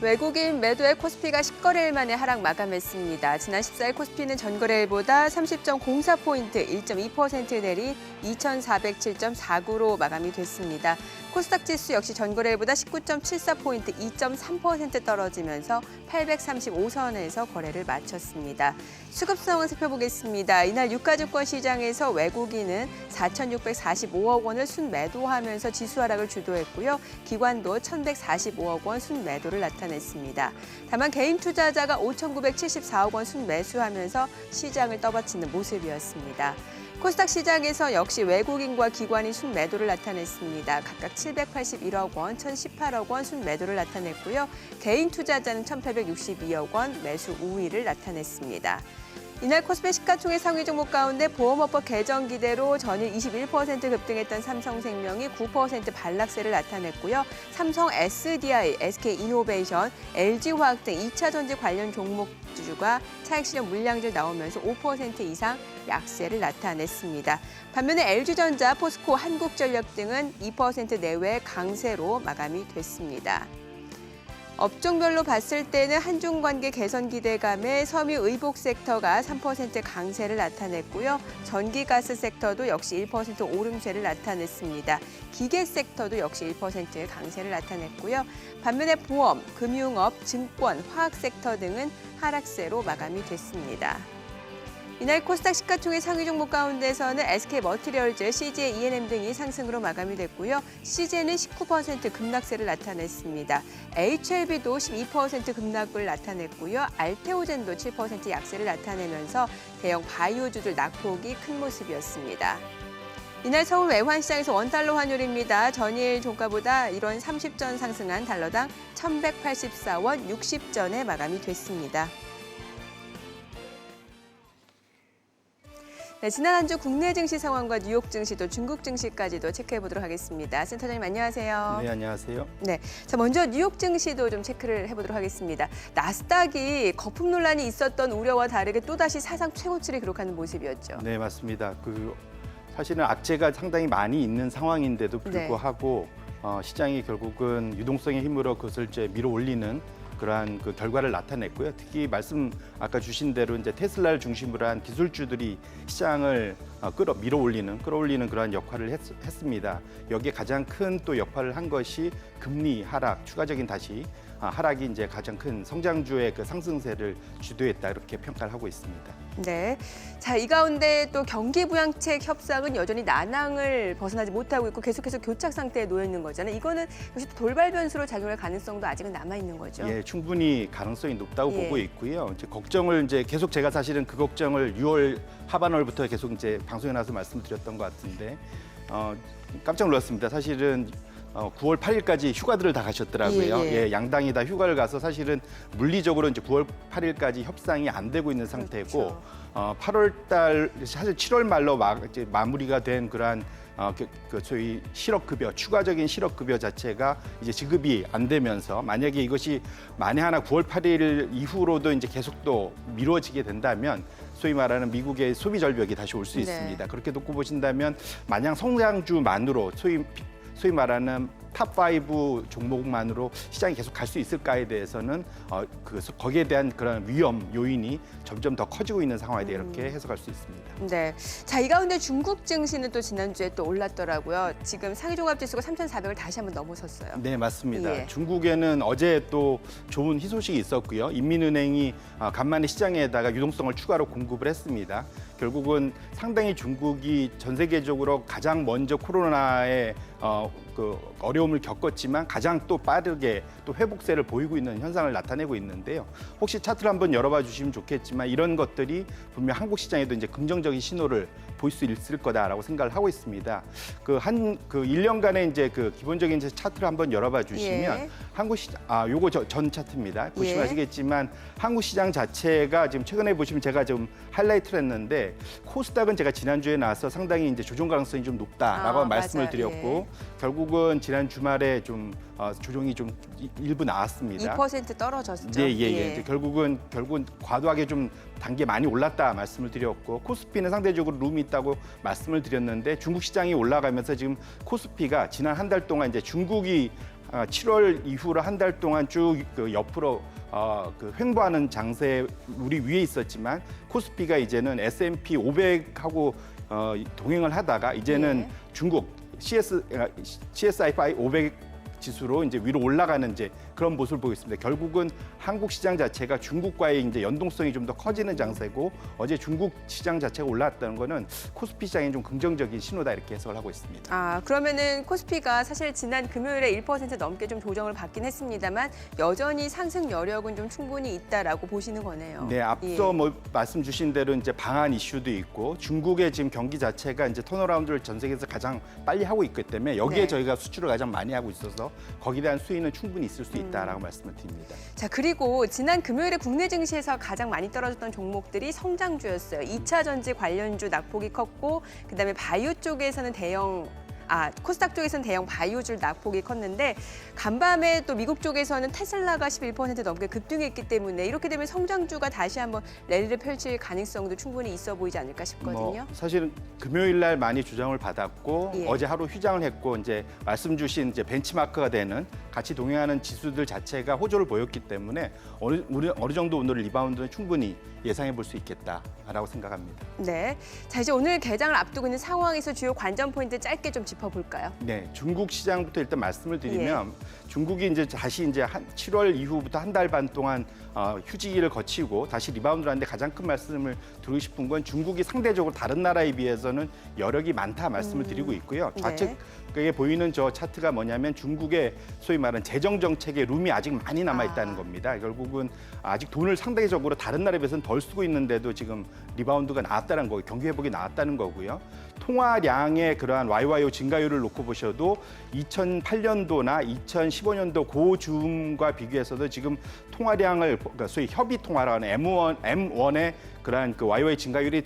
외국인 매도에 코스피가 10거래일 만에 하락 마감했습니다. 지난 14일 코스피는 전거래일보다 30.04포인트, 1.2% 내린 2,407.49로 마감이 됐습니다. 코스닥 지수 역시 전거래일보다 19.74포인트, 2.3% 떨어지면서 835선에서 거래를 마쳤습니다. 수급상황 살펴보겠습니다. 이날 유가증권 시장에서 외국인은 4,645억 원을 순매도하면서 지수 하락을 주도했고요. 기관도 1,145억 원 순매도를 나타냈습니다. 다만 개인 투자자가 5,974억 원 순매수하면서 시장을 떠받치는 모습이었습니다. 코스닥 시장에서 역시 외국인과 기관이 순매도를 나타냈습니다. 각각 781억 원, 1,018억 원 순매도를 나타냈고요. 개인 투자자는 1,862억 원 매수 우위를 나타냈습니다. 이날 코스피 시가총액 상위 종목 가운데 보험업법 개정 기대로 전일 21% 급등했던 삼성생명이 9% 반락세를 나타냈고요. 삼성 SDI, SK이노베이션, LG화학 등 2차 전지 관련 종목주가 차익 실현 물량들 나오면서 5% 이상 약세를 나타냈습니다. 반면에 LG전자, 포스코, 한국전력 등은 2% 내외 강세로 마감이 됐습니다. 업종별로 봤을 때는 한중 관계 개선 기대감에 섬유 의복 섹터가 3% 강세를 나타냈고요. 전기가스 섹터도 역시 1% 오름세를 나타냈습니다. 기계 섹터도 역시 1% 강세를 나타냈고요. 반면에 보험, 금융업, 증권, 화학 섹터 등은 하락세로 마감이 됐습니다. 이날 코스닥 시가총액 상위 종목 가운데서는 SK머티리얼즈, CJ E&M 등이 상승으로 마감이 됐고요. CJ는 19% 급락세를 나타냈습니다. HLB도 12% 급락을 나타냈고요. 알테오젠도 7% 약세를 나타내면서 대형 바이오주들 낙폭이 큰 모습이었습니다. 이날 서울 외환시장에서 원달러 환율입니다. 전일 종가보다 1원 30전 상승한 달러당 1,184원 60전에 마감이 됐습니다. 네, 지난 한 주 국내 증시 상황과 뉴욕 증시 또 중국 증시까지도 체크해 보도록 하겠습니다. 센터장님 안녕하세요. 네, 안녕하세요. 네, 자 먼저 뉴욕 증시도 좀 체크를 해보도록 하겠습니다. 나스닥이 거품 논란이 있었던 우려와 다르게 또다시 사상 최고치를 기록하는 모습이었죠. 네, 맞습니다. 사실은 악재가 상당히 많이 있는 상황인데도 불구하고 시장이 결국은 유동성의 힘으로 그것을 이제 밀어올리는 그러한 결과를 나타냈고요. 특히 말씀 아까 주신 대로 이제 테슬라를 중심으로 한 기술주들이 시장을 끌어올리는 그러한 역할을 했습니다. 여기에 가장 큰 또 역할을 한 것이 금리 하락, 추가적인 다시 하락이 이제 가장 큰 성장주의 상승세를 주도했다 이렇게 평가를 하고 있습니다. 네, 자 이 가운데 또 경기부양책 협상은 여전히 난항을 벗어나지 못하고 있고 계속해서 교착 상태에 놓여 있는 거잖아요. 이거는 역시 돌발 변수로 작용할 가능성도 아직은 남아 있는 거죠. 예, 충분히 가능성이 높다고 보고 있고요. 이제 걱정을 이제 계속 제가 사실은 그 걱정을 6월 하반월부터 계속 이제 방송에 나와서 말씀드렸던 것 같은데 깜짝 놀랐습니다. 사실은 9월 8일까지 휴가들을 다 가셨더라고요. 예, 양당이 다 휴가를 가서 사실은 물리적으로 이제 9월 8일까지 협상이 안 되고 있는 상태고 그렇죠. 8월 달 사실 7월 말로 이제 마무리가 된 그러한 소위 실업급여, 추가적인 실업급여 자체가 이제 지급이 안 되면서 만약에 이것이 만에 하나 9월 8일 이후로도 이제 계속 또 미뤄지게 된다면 소위 말하는 미국의 소비 절벽이 다시 올 수 있습니다. 그렇게 놓고 보신다면 마냥 성장주만으로 소위 말하는 탑5 종목만으로 시장이 계속 갈 수 있을까에 대해서는 거기에 대한 그런 위험 요인이 점점 더 커지고 있는 상황이다 이렇게 해석할 수 있습니다. 네, 자 이 가운데 중국 증시는 또 지난주에 또 올랐더라고요. 지금 상위종합지수가 3,400을 다시 한번 넘어섰어요. 네, 맞습니다. 예. 중국에는 어제 또 좋은 희소식이 있었고요. 인민은행이 간만에 시장에다가 유동성을 추가로 공급을 했습니다. 결국은 상당히 중국이 전 세계적으로 가장 먼저 코로나에 어려움을 겪었지만 가장 또 빠르게 또 회복세를 보이고 있는 현상을 나타내고 있는데요. 혹시 차트를 한번 열어봐 주시면 좋겠지만 이런 것들이 분명 한국 시장에도 이제 긍정적인 신호를 볼 수 있을 거다라고 생각을 하고 있습니다. 1년간의 이제 기본적인 차트를 한번 열어봐 주시면 한국 시장, 요거 전 차트입니다. 보시면 아시겠지만 한국 시장 자체가 지금 최근에 보시면 제가 좀 하이라이트를 했는데 코스닥은 제가 지난주에 나와서 상당히 이제 조정 가능성이 좀 높다라고 말씀을 드렸고 결국은 지난 주말에 좀 조정이 좀 일부 나왔습니다. 2% 떨어졌죠. 예. 결국은 과도하게 좀 단계 많이 올랐다 말씀을 드렸고 코스피는 상대적으로 룸이 있다고 말씀을 드렸는데 중국 시장이 올라가면서 지금 코스피가 지난 한 달 동안 이제 중국이 7월 이후로 한 달 동안 쭉 그 옆으로 그 횡보하는 장세 우리 위에 있었지만 코스피가 이제는 S&P 500하고 동행을 하다가 이제는 예. 중국 CSI 500 지수로 이제 위로 올라가는 이제 그런 모습을 보고 있습니다. 결국은 한국 시장 자체가 중국과의 이제 연동성이 좀 더 커지는 장세고 어제 중국 시장 자체가 올라왔다는 거는 코스피 시장에 좀 긍정적인 신호다 이렇게 해석을 하고 있습니다. 아, 그러면은 코스피가 사실 지난 금요일에 1% 넘게 좀 조정을 받긴 했습니다만 여전히 상승 여력은 좀 충분히 있다라고 보시는 거네요. 네, 앞서 뭐 말씀 주신 대로 이제 방한 이슈도 있고 중국의 지금 경기 자체가 이제 턴어라운드를 전 세계에서 가장 빨리 하고 있기 때문에 여기에 네. 저희가 수출을 가장 많이 하고 있어서 거기에 대한 수위는 충분히 있을 수 있다라고 말씀을 드립니다. 자, 그리고 지난 금요일에 국내 증시에서 가장 많이 떨어졌던 종목들이 성장주였어요. 2차 전지 관련주 낙폭이 컸고 그다음에 바이오 쪽에서는 코스닥 쪽에서는 대형 바이오줄 낙폭이 컸는데 간밤에 또 미국 쪽에서는 테슬라가 11% 넘게 급등했기 때문에 이렇게 되면 성장주가 다시 한번 랠리를 펼칠 가능성도 충분히 있어 보이지 않을까 싶거든요. 사실은 금요일 날 많이 조정을 받았고 예. 어제 하루 휴장을 했고 이제 말씀 주신 이제 벤치마크가 되는 같이 동행하는 지수들 자체가 호조를 보였기 때문에 어느 정도 오늘 리바운드는 충분히 예상해 볼 수 있겠다라고 생각합니다. 네. 자, 이제 오늘 개장을 앞두고 있는 상황에서 주요 관전 포인트 짧게 좀 짚어볼까요? 네, 중국 시장부터 일단 말씀을 드리면 중국이 이제 다시 이제 7월 이후부터 한 달 반 동안 휴지기를 거치고 다시 리바운드를 하는데 가장 큰 말씀을 드리고 싶은 건 중국이 상대적으로 다른 나라에 비해서는 여력이 많다 말씀을 드리고 있고요. 좌측에 보이는 저 차트가 뭐냐면 중국의 소위 말하는 재정 정책의 룸이 아직 많이 남아 있다는 겁니다. 결국은 아직 돈을 상대적으로 다른 나라에 비해서는 덜 쓰고 있는데도 지금 리바운드가 나왔다는 거고 경기 회복이 나왔다는 거고요. 통화량의 그러한 YYO 증가율을 놓고 보셔도 2008년도나 2015년도 고줌과 비교해서도 지금 통화량을 그러니까 소위 협의 통화라는 M1의 그러한 그 YY 증가율이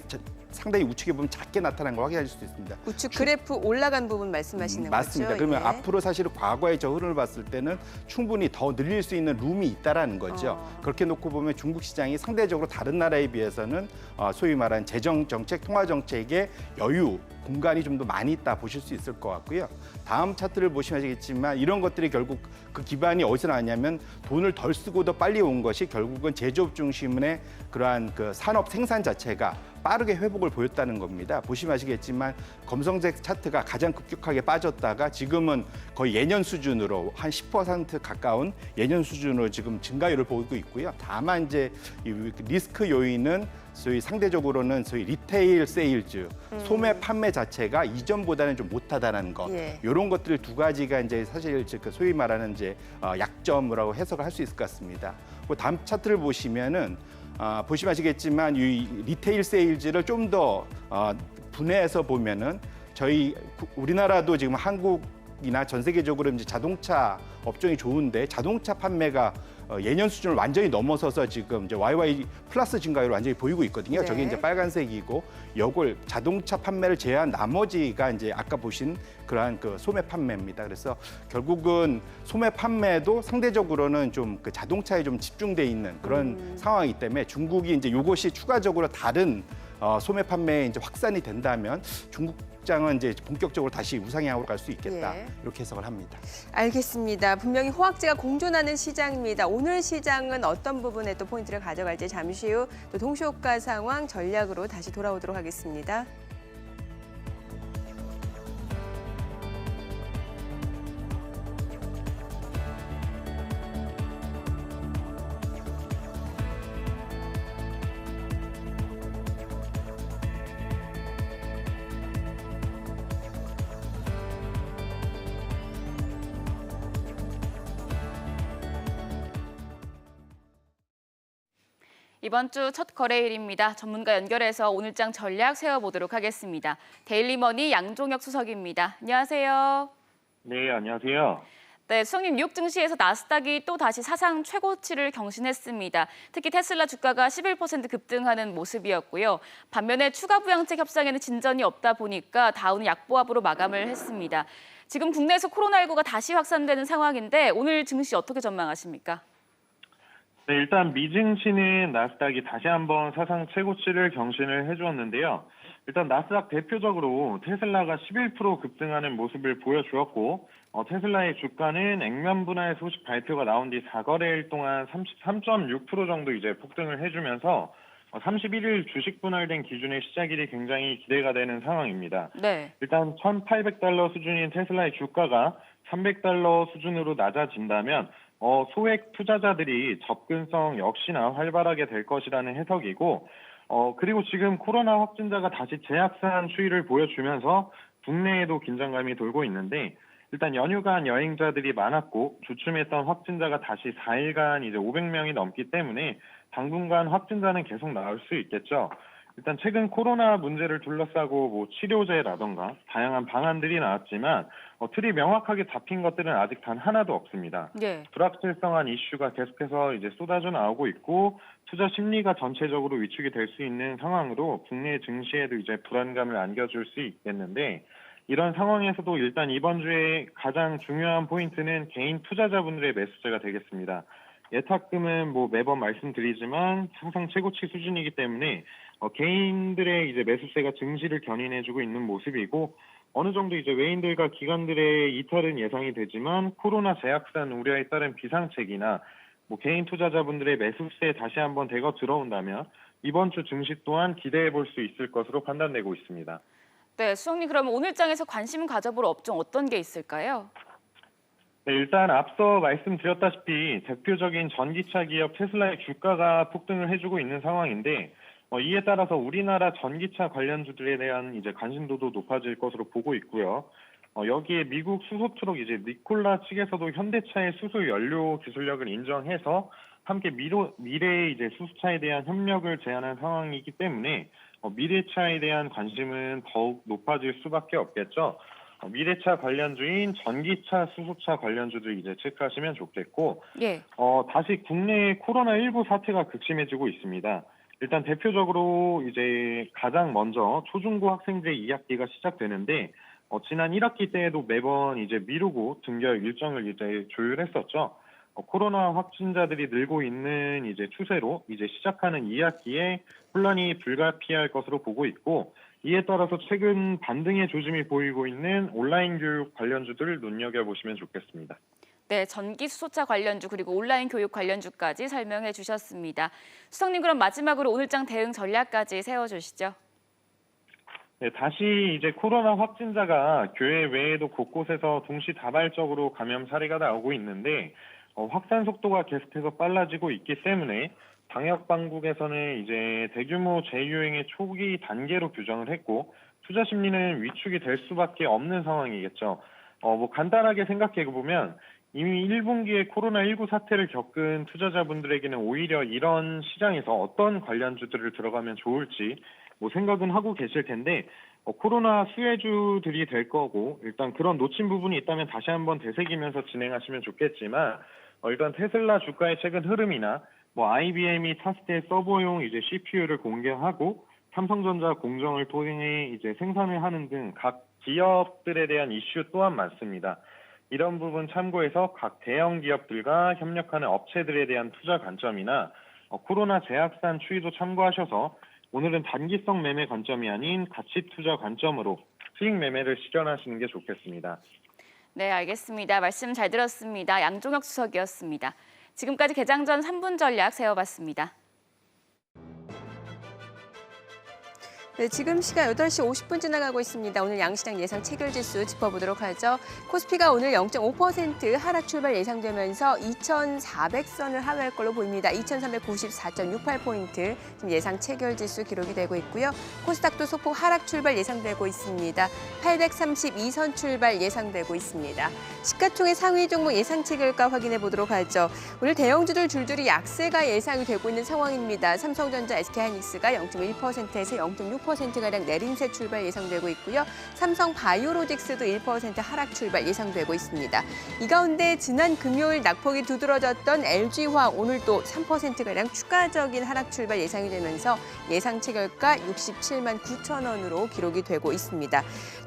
상당히 우측에 보면 작게 나타난 걸 확인할 수 있습니다. 우측 그래프 올라간 부분 말씀하시는 맞습니다. 거죠? 그러면 예. 앞으로 사실 과거의 저 흐름을 봤을 때는 충분히 더 늘릴 수 있는 룸이 있다라는 거죠. 그렇게 놓고 보면 중국 시장이 상대적으로 다른 나라에 비해서는 소위 말하는 재정 정책, 통화 정책의 여유 공간이 좀 더 많이 있다 보실 수 있을 것 같고요. 다음 차트를 보시면 아시겠지만 이런 것들이 결국 그 기반이 어디서 나왔냐면 돈을 덜 쓰고 더 빨리 온 것이 결국은 제조업 중심의 그러한 그 산업 생산 자체가 빠르게 회복을 보였다는 겁니다. 보시면 아시겠지만 검정색 차트가 가장 급격하게 빠졌다가 지금은 거의 예년 수준으로 한 10% 가까운 예년 수준으로 지금 증가율을 보이고 있고요. 다만 이제 이 리스크 요인은 소위 상대적으로는 소위 리테일 세일즈, 소매 판매 자체가 이전보다는 좀 못하다는 것. 예. 이런 것들 두 가지가 이제 사실 그 소위 말하는 이제 약점이라고 해석을 할 수 있을 것 같습니다. 그 다음 차트를 보시면은 보시면 아시겠지만 이 리테일 세일즈를 좀 더 분해해서 보면은 저희 우리나라도 지금 한국이나 전 세계적으로 이제 자동차 업종이 좋은데 자동차 판매가 예년 수준을 완전히 넘어서서 지금 이제 YY 플러스 증가율을 완전히 보이고 있거든요. 네. 저게 이제 빨간색이고 요걸 자동차 판매를 제외한 나머지가 이제 아까 보신 그러한 그 소매 판매입니다. 그래서 결국은 소매 판매도 상대적으로는 좀 그 자동차에 좀 집중돼 있는 그런 상황이기 때문에 중국이 이제 요것이 추가적으로 다른 소매 판매에 이제 확산이 된다면 중국장은 이제 본격적으로 다시 우상향으로 갈 수 있겠다. 예. 이렇게 해석을 합니다. 알겠습니다. 분명히 호황제가 공존하는 시장입니다. 오늘 시장은 어떤 부분에 또 포인트를 가져갈지 잠시 후 또 동시효과 상황 전략으로 다시 돌아오도록 하겠습니다. 이번 주 첫 거래일입니다. 전문가 연결해서 오늘장 전략 세워보도록 하겠습니다. 데일리머니 양종혁 수석입니다. 안녕하세요. 네, 안녕하세요. 네, 수석님, 뉴욕 증시에서 나스닥이 또 다시 사상 최고치를 경신했습니다. 특히 테슬라 주가가 11% 급등하는 모습이었고요. 반면에 추가 부양책 협상에는 진전이 없다 보니까 다우는 약보합으로 마감을 했습니다. 지금 국내에서 코로나19가 다시 확산되는 상황인데 오늘 증시 어떻게 전망하십니까? 네, 일단 미증시는 나스닥이 다시 한번 사상 최고치를 경신을 해주었는데요. 일단 나스닥 대표적으로 테슬라가 11% 급등하는 모습을 보여주었고 테슬라의 주가는 액면 분할 소식 발표가 나온 뒤 4거래일 동안 33.6% 정도 이제 폭등을 해주면서 31일 주식 분할된 기준의 시작일이 굉장히 기대가 되는 상황입니다. 네. 일단 1,800달러 수준인 테슬라의 주가가 300달러 수준으로 낮아진다면 소액 투자자들이 접근성 역시나 활발하게 될 것이라는 해석이고 그리고 지금 코로나 확진자가 다시 재확산 추이를 보여주면서 국내에도 긴장감이 돌고 있는데 일단 연휴간 여행자들이 많았고 주춤했던 확진자가 다시 4일간 이제 500명이 넘기 때문에 당분간 확진자는 계속 나올 수 있겠죠. 일단 최근 코로나 문제를 둘러싸고 뭐 치료제라던가 다양한 방안들이 나왔지만 틀이 명확하게 잡힌 것들은 아직 단 하나도 없습니다. 네. 불확실성한 이슈가 계속해서 이제 쏟아져 나오고 있고 투자 심리가 전체적으로 위축이 될 수 있는 상황으로 국내 증시에도 이제 불안감을 안겨줄 수 있겠는데 이런 상황에서도 일단 이번 주에 가장 중요한 포인트는 개인 투자자분들의 매수세가 되겠습니다. 예탁금은 뭐 매번 말씀드리지만 항상 최고치 수준이기 때문에 개인들의 이제 매수세가 증시를 견인해주고 있는 모습이고 어느 정도 이제 외인들과 기관들의 이탈은 예상이 되지만 코로나 재확산 우려에 따른 비상책이나 뭐 개인 투자자분들의 매수세에 다시 한번 대거 들어온다면 이번 주 증시 또한 기대해 볼 수 있을 것으로 판단되고 있습니다. 네, 수석님 그러면 오늘 장에서 관심 가져볼 업종 어떤 게 있을까요? 네, 일단 앞서 말씀드렸다시피 대표적인 전기차 기업 테슬라의 주가가 폭등을 해주고 있는 상황인데 이에 따라서 우리나라 전기차 관련주들에 대한 이제 관심도도 높아질 것으로 보고 있고요. 여기에 미국 수소 트럭 이제 니콜라 측에서도 현대차의 수소 연료 기술력을 인정해서 함께 미래의 이제 수소차에 대한 협력을 제안한 상황이기 때문에 미래차에 대한 관심은 더욱 높아질 수밖에 없겠죠. 미래차 관련주인 전기차, 수소차 관련주들 이제 체크하시면 좋겠고, 예. 다시 국내의 코로나19 사태가 극심해지고 있습니다. 일단 대표적으로 이제 가장 먼저 초중고 학생들의 2학기가 시작되는데, 지난 1학기 때에도 매번 이제 미루고 등교할 일정을 이제 조율했었죠. 코로나 확진자들이 늘고 있는 이제 추세로 이제 시작하는 2학기에 혼란이 불가피할 것으로 보고 있고, 이에 따라서 최근 반등의 조짐이 보이고 있는 온라인 교육 관련주들을 눈여겨보시면 좋겠습니다. 네, 전기 수소차 관련주 그리고 온라인 교육 관련주까지 설명해 주셨습니다. 수석님 그럼 마지막으로 오늘장 대응 전략까지 세워주시죠. 네, 다시 이제 코로나 확진자가 교회 외에도 곳곳에서 동시다발적으로 감염 사례가 나오고 있는데 확산 속도가 계속해서 빨라지고 있기 때문에 방역 당국에서는 이제 대규모 재유행의 초기 단계로 규정을 했고 투자 심리는 위축이 될 수밖에 없는 상황이겠죠. 뭐 간단하게 생각해 보면 이미 1분기에 코로나19 사태를 겪은 투자자분들에게는 오히려 이런 시장에서 어떤 관련주들을 들어가면 좋을지 뭐 생각은 하고 계실 텐데 코로나 수혜주들이 될 거고 일단 그런 놓친 부분이 있다면 다시 한번 되새기면서 진행하시면 좋겠지만 일단 테슬라 주가의 최근 흐름이나 뭐 IBM이 차세대 서버용 이제 CPU를 공개하고 삼성전자 공정을 통해 이제 생산을 하는 등 각 기업들에 대한 이슈 또한 많습니다. 이런 부분 참고해서 각 대형 기업들과 협력하는 업체들에 대한 투자 관점이나 코로나 재확산 추이도 참고하셔서 오늘은 단기성 매매 관점이 아닌 가치 투자 관점으로 수익 매매를 실현하시는 게 좋겠습니다. 네, 알겠습니다. 말씀 잘 들었습니다. 양종혁 수석이었습니다. 지금까지 개장 전 3분 전략 세워봤습니다. 네, 지금 시간 8시 50분 지나가고 있습니다. 오늘 양시장 예상 체결지수 짚어보도록 하죠. 코스피가 오늘 0.5% 하락 출발 예상되면서 2,400선을 하회할 걸로 보입니다. 2,394.68포인트 지금 예상 체결지수 기록이 되고 있고요. 코스닥도 소폭 하락 출발 예상되고 있습니다. 832선 출발 예상되고 있습니다. 시가총액 상위 종목 예상 체결가 확인해 보도록 하죠. 오늘 대형주들 줄줄이 약세가 예상이 되고 있는 상황입니다. 삼성전자, SK하이닉스가 0.1%에서 0.6%가량 내림세 출발 예상되고 있고요. 삼성바이오로직스도 1% 하락 출발 예상되고 있습니다. 이 가운데 지난 금요일 낙폭이 두드러졌던 LG화학 오늘도 3%가량 추가적인 하락 출발 예상이 되면서 예상 체결가 67만 9천 원으로 기록이 되고 있습니다.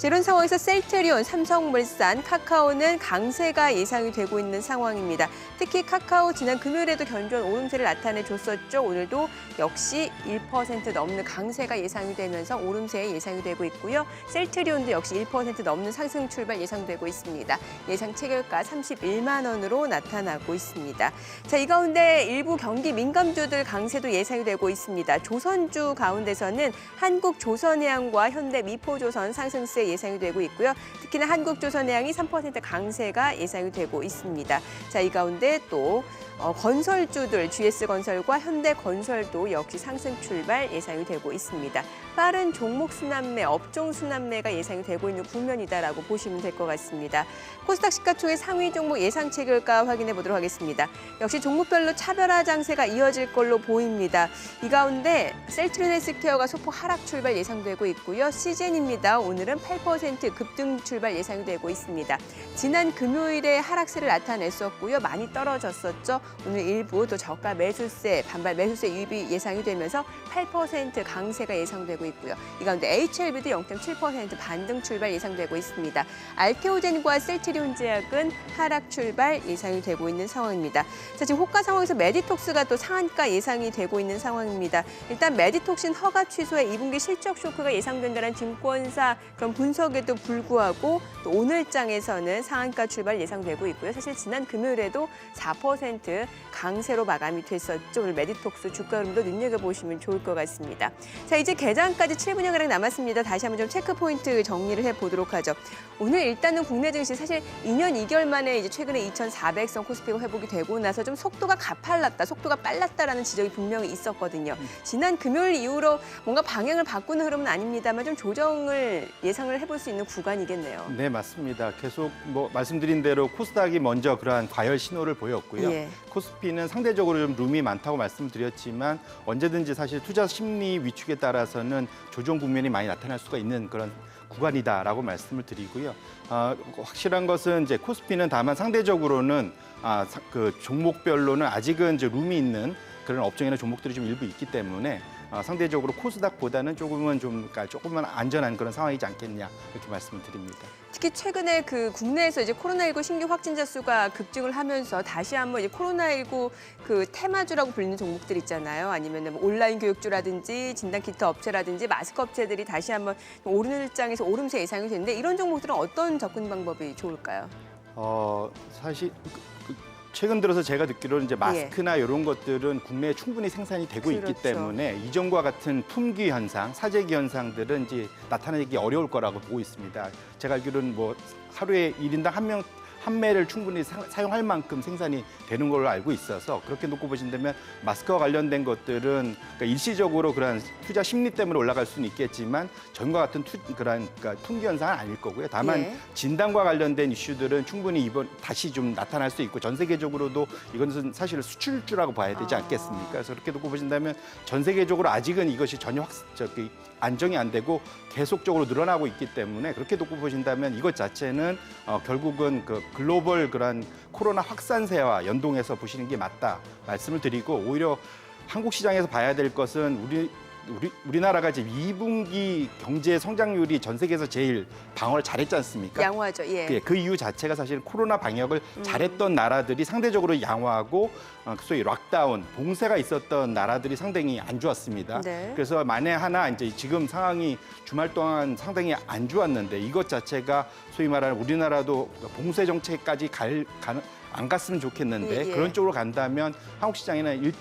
이런 상황에서 셀트리온, 삼성물산, 카카오는 강세가 예상이 되고 있는 상황입니다. 특히 카카오 지난 금요일에도 견조한 오름세를 나타내줬었죠. 오늘도 역시 1% 넘는 강세가 예상이 되는 나타나면서 오름세 예상이 되고 있고요. 셀트리온도 역시 1% 넘는 상승 출발 예상되고 있습니다. 예상 체결가 31만 원으로 나타나고 있습니다. 자, 이 가운데 일부 경기 민감주들 강세도 예상이 되고 있습니다. 조선주 가운데서는 한국조선해양과 현대미포조선 상승세 예상이 되고 있고요. 특히나 한국조선해양이 3% 강세가 예상이 되고 있습니다. 자, 이 가운데 또 건설주들 GS건설과 현대건설도 역시 상승 출발 예상이 되고 있습니다. 빠른 종목 순환매, 업종 순환매가 예상이 되고 있는 국면이다라고 보시면 될 것 같습니다. 코스닥 시가총액 상위 종목 예상 체결가 확인해 보도록 하겠습니다. 역시 종목별로 차별화 장세가 이어질 걸로 보입니다. 이 가운데 셀트리온 헬스케어가 소폭 하락 출발 예상되고 있고요. 시즌입니다. 오늘은 8% 급등 출발 예상이 되고 있습니다. 지난 금요일에 하락세를 나타냈었고요. 많이 떨어졌었죠. 오늘 일부 또 저가 매수세, 반발 매수세 유입이 예상이 되면서 8% 강세가 예상되고 있고요. 이 가운데 HLB도 0.7% 반등 출발 예상되고 있습니다. 알테오젠과 셀트리온 제약은 하락 출발 예상이 되고 있는 상황입니다. 자, 지금 호가 상황에서 메디톡스가 또 상한가 예상이 되고 있는 상황입니다. 일단 메디톡신 허가 취소에 2분기 실적 쇼크가 예상된다는 증권사 그런 분석에도 불구하고 또 오늘장에서는 상한가 출발 예상되고 있고요. 사실 지난 금요일에도 4% 강세로 마감이 됐었죠. 오늘 메디톡스 주가 흐름도 눈여겨보시면 좋을 것 같습니다. 자, 이제 개장까지 7분여가량 남았습니다. 다시 한번 좀 체크 포인트 정리를 해보도록 하죠. 오늘 일단은 국내 증시 사실 2년 2개월 만에 이제 최근에 2,400선 코스피가 회복이 되고 나서 좀 속도가 가팔랐다, 속도가 빨랐다라는 지적이 분명히 있었거든요. 지난 금요일 이후로 뭔가 방향을 바꾸는 흐름은 아닙니다만 좀 조정을 예상을 해볼 수 있는 구간이겠네요. 네, 맞습니다. 계속 말씀드린 대로 코스닥이 먼저 그러한 과열 신호를 보였고요. 예. 코스피는 상대적으로 좀 룸이 많다고 말씀드렸지만 언제든지 사실 투자 심리 위축에 따라서는 조정 국면이 많이 나타날 수가 있는 그런 구간이다라고 말씀을 드리고요. 확실한 것은 이제 코스피는 다만 상대적으로는 그 종목별로는 아직은 이제 룸이 있는 그런 업종이나 종목들이 좀 일부 있기 때문에 상대적으로 코스닥보다는 조금만 안전한 그런 상황이지 않겠냐 이렇게 말씀을 드립니다. 특히 최근에 그 국내에서 이제 코로나19 신규 확진자 수가 급증을 하면서 다시 한번 이제 코로나19 그 테마주라고 불리는 종목들 있잖아요. 아니면 뭐 온라인 교육주라든지 진단키트 업체라든지 마스크 업체들이 다시 한번 오르장에서 오름세 예상이 되는데 이런 종목들은 어떤 접근 방법이 좋을까요? 사실 최근 들어서 제가 듣기로는 이제 마스크나 이런 것들은 국내에 충분히 생산이 되고 있기 때문에 이전과 같은 품귀 현상, 사재기 현상들은 이제 나타나기 어려울 거라고 보고 있습니다. 제가 알기로는 뭐 하루에 1인당 한 명 판매를 충분히 사용할 만큼 생산이 되는 걸로 알고 있어서 그렇게 놓고 보신다면 마스크와 관련된 것들은 그러니까 일시적으로 그런 투자 심리 때문에 올라갈 수는 있겠지만 전과 같은 그러니까 품귀 현상은 아닐 거고요. 다만 진단과 관련된 이슈들은 충분히 다시 좀 나타날 수 있고 전 세계적으로도 이것은 사실 수출주라고 봐야 되지 않겠습니까? 그래서 그렇게 놓고 보신다면 전 세계적으로 아직은 이것이 전혀 안정이 안 되고 계속적으로 늘어나고 있기 때문에 그렇게 놓고 보신다면 이것 자체는 결국은 그 글로벌 그런 코로나 확산세와 연동해서 보시는 게 맞다 말씀을 드리고 오히려 한국 시장에서 봐야 될 것은 우리나라가 지금 2분기 경제 성장률이 전 세계에서 제일 방어를 잘했지 않습니까? 양호하죠. 예. 그 이유 자체가 사실 코로나 방역을 잘했던 나라들이 상대적으로 양호하고 소위 락다운, 봉쇄가 있었던 나라들이 상당히 안 좋았습니다. 네. 그래서 만에 하나 이제 지금 상황이 주말 동안 상당히 안 좋았는데 이것 자체가 소위 말하는 우리나라도 봉쇄 정책까지 안 갔으면 좋겠는데 그런 쪽으로 간다면 한국 시장에는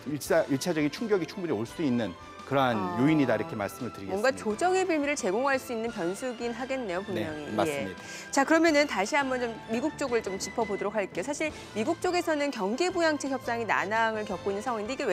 일차적인 충격이 충분히 올 수 있는 그러한 요인이다 이렇게 말씀을 드리겠습니다. 뭔가 조정의 빌미를 제공할 수 있는 변수긴 하겠네요, 분명히. 네, 맞습니다. 자, 그러면은 다시 한번 좀 미국 쪽을 좀 짚어보도록 할게요. 사실 미국 쪽에서는 경기부양책 협상이 난항을 겪고 있는 상황인데 이게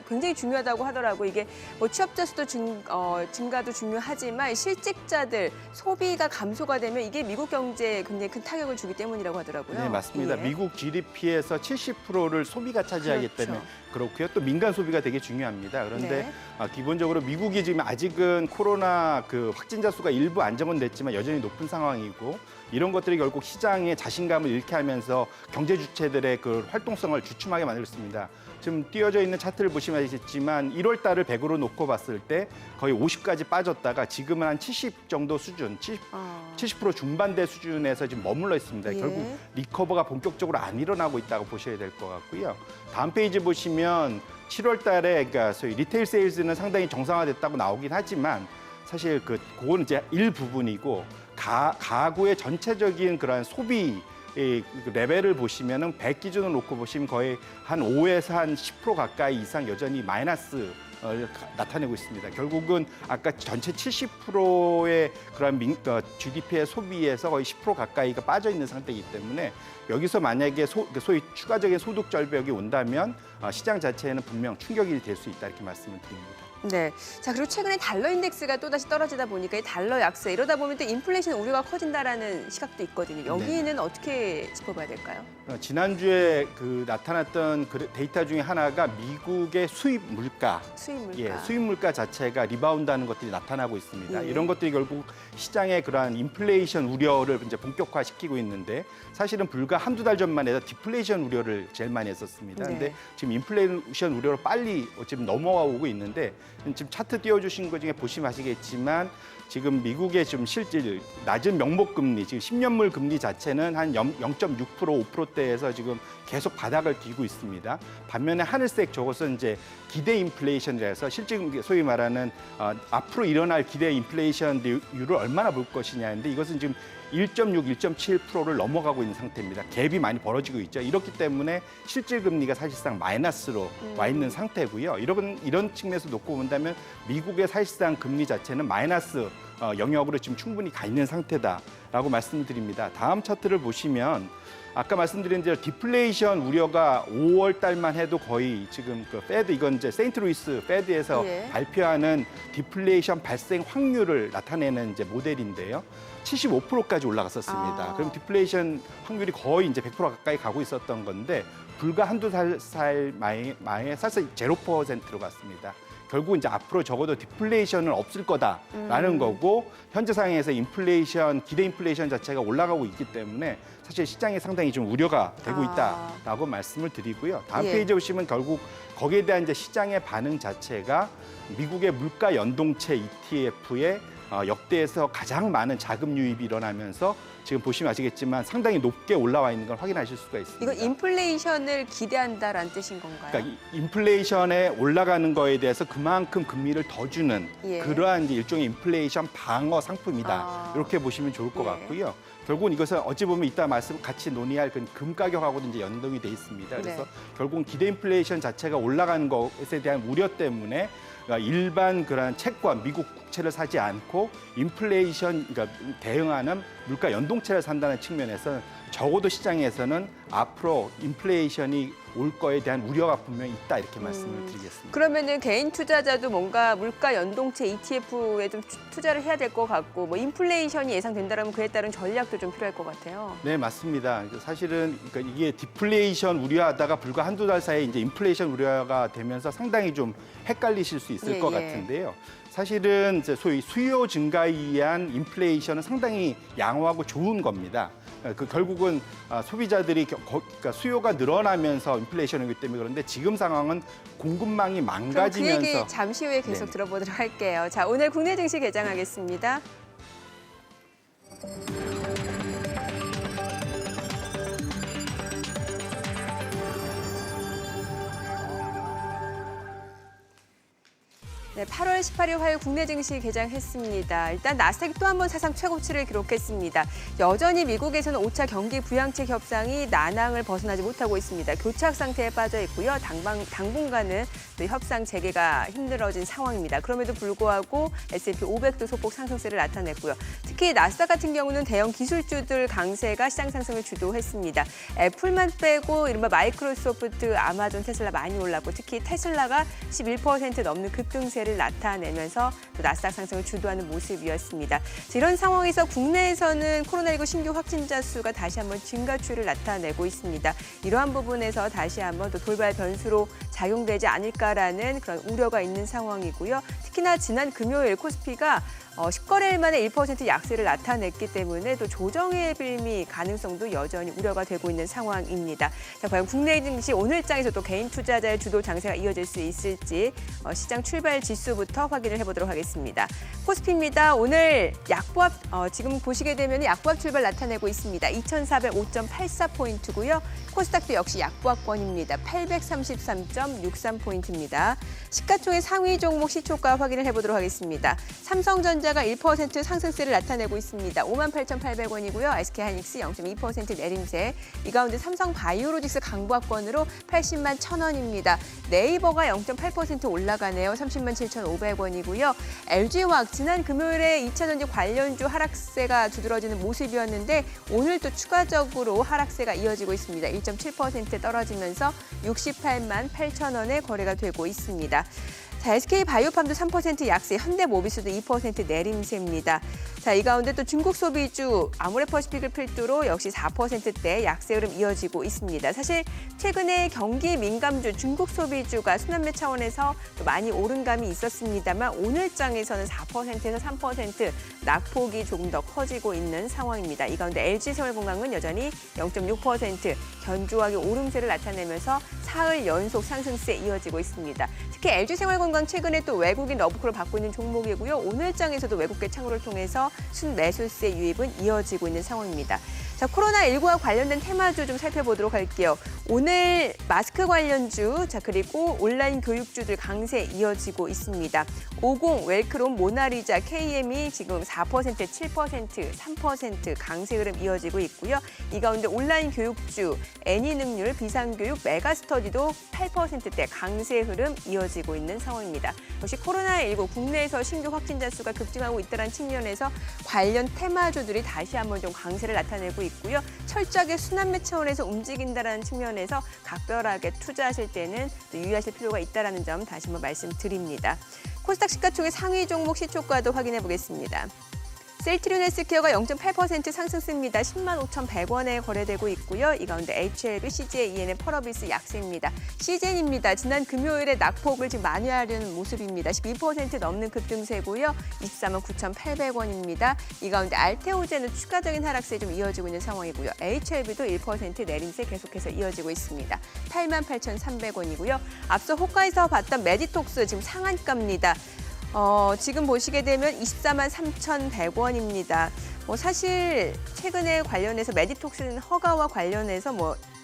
굉장히 중요하다고 하더라고요. 이게 뭐 취업자 수도 증가도 중요하지만 실직자들 소비가 감소가 되면 이게 미국 경제에 굉장히 큰 타격을 주기 때문이라고 하더라고요. 네, 맞습니다. 미국 GDP에서 70%를 소비가 차지하기 때문에 그렇고요. 또 민간 소비가 되게 중요합니다. 그런데 기본적으로 미국이 지금 아직은 코로나 그 확진자 수가 일부 안정은 됐지만 여전히 높은 상황이고 이런 것들이 결국 시장의 자신감을 잃게 하면서 경제 주체들의 그 활동성을 주춤하게 만들었습니다. 지금 띄어져 있는 차트를 보시면 아시겠지만 1월 달을 100으로 놓고 봤을 때 거의 50까지 빠졌다가 지금은 한 70 정도 수준, 70% 중반대 수준에서 지금 머물러 있습니다. 결국 리커버가 본격적으로 안 일어나고 있다고 보셔야 될 것 같고요. 다음 페이지 보시면 7월 달에 그러니까 소위 리테일 세일즈는 상당히 정상화됐다고 나오긴 하지만 사실 그거는 이제 일부분이고 가구의 전체적인 그러한 소비 레벨을 보시면은 100 기준으로 놓고 보시면 거의 한 5에서 한 10% 가까이 이상 여전히 마이너스 나타내고 있습니다. 결국은 아까 전체 70%의 그런 GDP의 소비에서 거의 10% 가까이가 빠져 있는 상태이기 때문에 여기서 만약에 소위 추가적인 소득 절벽이 온다면 시장 자체에는 분명 충격이 될 수 있다 이렇게 말씀을 드립니다. 네. 자, 그리고 최근에 달러 인덱스가 또다시 떨어지다 보니까 이 달러 약세 이러다 보면 또 인플레이션 우려가 커진다라는 시각도 있거든요. 여기는 어떻게 짚어봐야 될까요? 지난주에 나타났던 데이터 중에 하나가 미국의 수입 물가. 수입 물가. 예, 수입 물가 자체가 리바운드하는 것들이 나타나고 있습니다. 예. 이런 것들이 결국 시장의 그러한 인플레이션 우려를 이제 본격화시키고 있는데 사실은 불과 한두 달 전만 해도 디플레이션 우려를 제일 많이 했었습니다. 네. 근데 지금 인플레이션 우려로 빨리 지금 넘어오고 있는데 지금 차트 띄워주신 것 중에 보시면 아시겠지만 지금 미국의 지금 실질 낮은 명목 금리, 지금 10년물 금리 자체는 한 0.6%, 5%대에서 지금 계속 바닥을 기고 있습니다. 반면에 하늘색 저것은 이제 기대 인플레이션이라서 실질 소위 말하는 앞으로 일어날 기대 인플레이션율을 얼마나 볼 것이냐인데 이것은 지금 1.6, 1.7%를 넘어가고 있는 상태입니다. 갭이 많이 벌어지고 있죠. 이렇기 때문에 실질 금리가 사실상 마이너스로 와 있는 상태고요. 이런 측면에서 놓고 본다면 미국의 사실상 금리 자체는 마이너스 영역으로 지금 충분히 가 있는 상태다라고 말씀드립니다. 다음 차트를 보시면 아까 말씀드린 대로 디플레이션 우려가 5월 달만 해도 거의 지금 페드 이건 이제 세인트루이스 페드에서 예. 발표하는 디플레이션 발생 확률을 나타내는 이제 모델인데요. 75%까지 올라갔었습니다. 그럼 디플레이션 확률이 거의 이제 100% 가까이 가고 있었던 건데 불과 한두 살 만에 사실 0%로 갔습니다. 결국 이제 앞으로 적어도 디플레이션은 없을 거다라는 거고 현재 상황에서 인플레이션, 기대 인플레이션 자체가 올라가고 있기 때문에 사실 시장에 상당히 좀 우려가 되고 있다라고 말씀을 드리고요. 다음 예. 페이지 보시면 결국 거기에 대한 이제 시장의 반응 자체가 미국의 물가 연동체 ETF에 역대에서 가장 많은 자금 유입이 일어나면서 지금 보시면 아시겠지만 상당히 높게 올라와 있는 걸 확인하실 수가 있습니다. 이건 인플레이션을 기대한다라는 뜻인 건가요? 그러니까 인플레이션에 올라가는 거에 대해서 그만큼 금리를 더 주는 예. 그러한 이제 일종의 인플레이션 방어 상품이다. 이렇게 보시면 좋을 것 예. 같고요. 결국은 이것은 어찌 보면 이따 말씀 같이 논의할 금 가격하고도 이제 연동이 돼 있습니다. 그래서 네. 결국은 기대 인플레이션 자체가 올라가는 것에 대한 우려 때문에 일반 그런 채권, 미국 국채를 사지 않고 인플레이션 그러니까 대응하는 물가 연동체를 산다는 측면에서 적어도 시장에서는 앞으로 인플레이션이 올 거에 대한 우려가 분명히 있다 이렇게 말씀을 드리겠습니다. 그러면은 개인 투자자도 뭔가 물가 연동체 ETF에 좀 투자를 해야 될 것 같고 뭐 인플레이션이 예상된다면 그에 따른 전략도 좀 필요할 것 같아요. 네, 맞습니다. 사실은 그러니까 이게 디플레이션 우려하다가 불과 한두 달 사이에 이제 인플레이션 우려가 되면서 상당히 좀 헷갈리실 수 있을 것 같은데요. 사실은 이제 소위 수요 증가에 의한 인플레이션은 상당히 양호하고 좋은 겁니다. 결국은 소비자들이 그러니까 수요가 늘어나면서 인플레이션이기 때문에 그런데 지금 상황은 공급망이 그럼 그 망가지면서 얘기 잠시 후에 계속 네네. 들어보도록 할게요. 자, 오늘 국내 증시 개장하겠습니다. 네, 8월 18일 화요일 국내 증시 개장했습니다. 일단 나스닥이 또 한 번 사상 최고치를 기록했습니다. 여전히 미국에서는 5차 경기 부양책 협상이 난항을 벗어나지 못하고 있습니다. 교착 상태에 빠져 있고요. 당분간은 또 협상 재개가 힘들어진 상황입니다. 그럼에도 불구하고 S&P 500도 소폭 상승세를 나타냈고요. 특히 나스닥 같은 경우는 대형 기술주들 강세가 시장 상승을 주도했습니다. 애플만 빼고 이른바 마이크로소프트, 아마존, 테슬라 많이 올랐고 특히 테슬라가 11% 넘는 급등세를 나타내면서 또 나스닥 상승을 주도하는 모습이었습니다. 이런 상황에서 국내에서는 코로나19 신규 확진자 수가 다시 한번 증가 추이를 나타내고 있습니다. 이러한 부분에서 다시 한번 또 돌발 변수로 작용되지 않을까라는 그런 우려가 있는 상황이고요. 특히나 지난 금요일 코스피가 10거래일 만에 1% 약세를 나타냈기 때문에 또 조정의 빌미 가능성도 여전히 우려가 되고 있는 상황입니다. 자, 과연 국내 증시 오늘장에서 또 개인 투자자의 주도 장세가 이어질 수 있을지 시장 출발 지수부터 확인을 해보도록 하겠습니다. 코스피입니다. 오늘 약보합 지금 보시게 되면 약보합 출발 나타내고 있습니다. 2,405.84포인트고요. 코스닥도 역시 약보합권입니다. 833.63포인트입니다. 시가총액 상위 종목 시초가 확인을 해보도록 하겠습니다. 삼성전자가 1% 상승세를 나타내고 있습니다. 58,800원이고요. SK하이닉스 0.2% 내림세. 이 가운데 삼성바이오로직스 강보합권으로 80만 1,000원입니다. 네이버가 0.8% 올라가네요. 30만 7,500원이고요. LG화학 지난 금요일에 2차전지 관련주 하락세가 두드러지는 모습이었는데 오늘 또 추가적으로 하락세가 이어지고 있습니다. 1.7% 떨어지면서 68만 8,000원에 거래가 되고 있습니다. 자, SK바이오팜도 3% 약세, 현대모비스도 2% 내림세입니다. 자, 이 가운데 또 중국 소비주 아모레퍼시픽을 필두로 역시 4%대 약세 흐름 이어지고 있습니다. 사실 최근에 경기 민감주 중국 소비주가 순환매 차원에서 또 많이 오른 감이 있었습니다만 오늘장에서는 4%에서 3% 낙폭이 조금 더 커지고 있는 상황입니다. 이 가운데 LG생활건강은 여전히 0.6% 견조하게 오름세를 나타내면서 사흘 연속 상승세 이어지고 있습니다. 특히 LG생활건강 최근에 또 외국인 러브콜을 받고 있는 종목이고요. 오늘장에서도 외국계 창구를 통해서 순매수세 유입은 이어지고 있는 상황입니다. 자, 코로나19와 관련된 테마주 좀 살펴보도록 할게요. 오늘 마스크 관련주, 자 그리고 온라인 교육주들 강세 이어지고 있습니다. 50, 웰크롬, 모나리자, KM이 지금 4%, 7%, 3% 강세 흐름 이어지고 있고요. 이 가운데 온라인 교육주, 애니능률, 비상교육, 메가스터디도 8%대 강세 흐름 이어지고 있는 상황입니다. 역시 코로나19 국내에서 신규 확진자 수가 급증하고 있다는 측면에서 관련 테마주들이 다시 한번 좀 강세를 나타내고 있고요. 철저하게 순환매 차원에서 움직인다는 측면에서 각별하게 투자하실 때는 또 유의하실 필요가 있다는 점 다시 한번 말씀드립니다. 코스닥 시가총액 상위 종목 시초가도 확인해 보겠습니다. 셀트리온 헬스케어가 0.8% 상승세입니다. 10만 5,100원에 거래되고 있고요. 이 가운데 HLB, CJ, ENM, 펄어비스 약세입니다. CJ입니다. 지난 금요일에 낙폭을 지금 만회하려는 모습입니다. 12% 넘는 급등세고요. 24만 9,800원입니다. 이 가운데 알테오제는 추가적인 하락세 좀 이어지고 있는 상황이고요. HLB도 1% 내림세 계속해서 이어지고 있습니다. 8만 8,300원이고요. 앞서 호가에서 봤던 메디톡스 지금 상한가입니다. 지금 보시게 되면 24만 3,100원입니다. 사실 최근에 관련해서 메디톡신 허가와 관련해서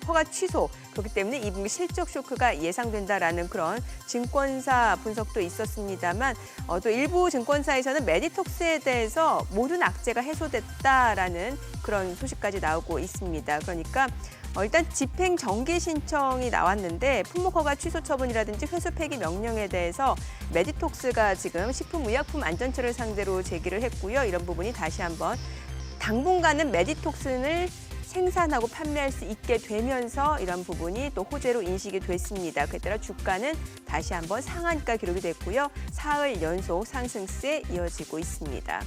허가 취소, 그렇기 때문에 이 분기 실적 쇼크가 예상된다라는 그런 증권사 분석도 있었습니다만 또 일부 증권사에서는 메디톡스에 대해서 모든 악재가 해소됐다라는 그런 소식까지 나오고 있습니다. 그러니까 일단 집행 정기 신청이 나왔는데 품목허가 취소 처분이라든지 회수 폐기 명령에 대해서 메디톡스가 지금 식품의약품안전처를 상대로 제기를 했고요. 이런 부분이 다시 한번 당분간은 메디톡슨을 생산하고 판매할 수 있게 되면서 이런 부분이 또 호재로 인식이 됐습니다. 그에 따라 주가는 다시 한번 상한가 기록이 됐고요. 사흘 연속 상승세 이어지고 있습니다.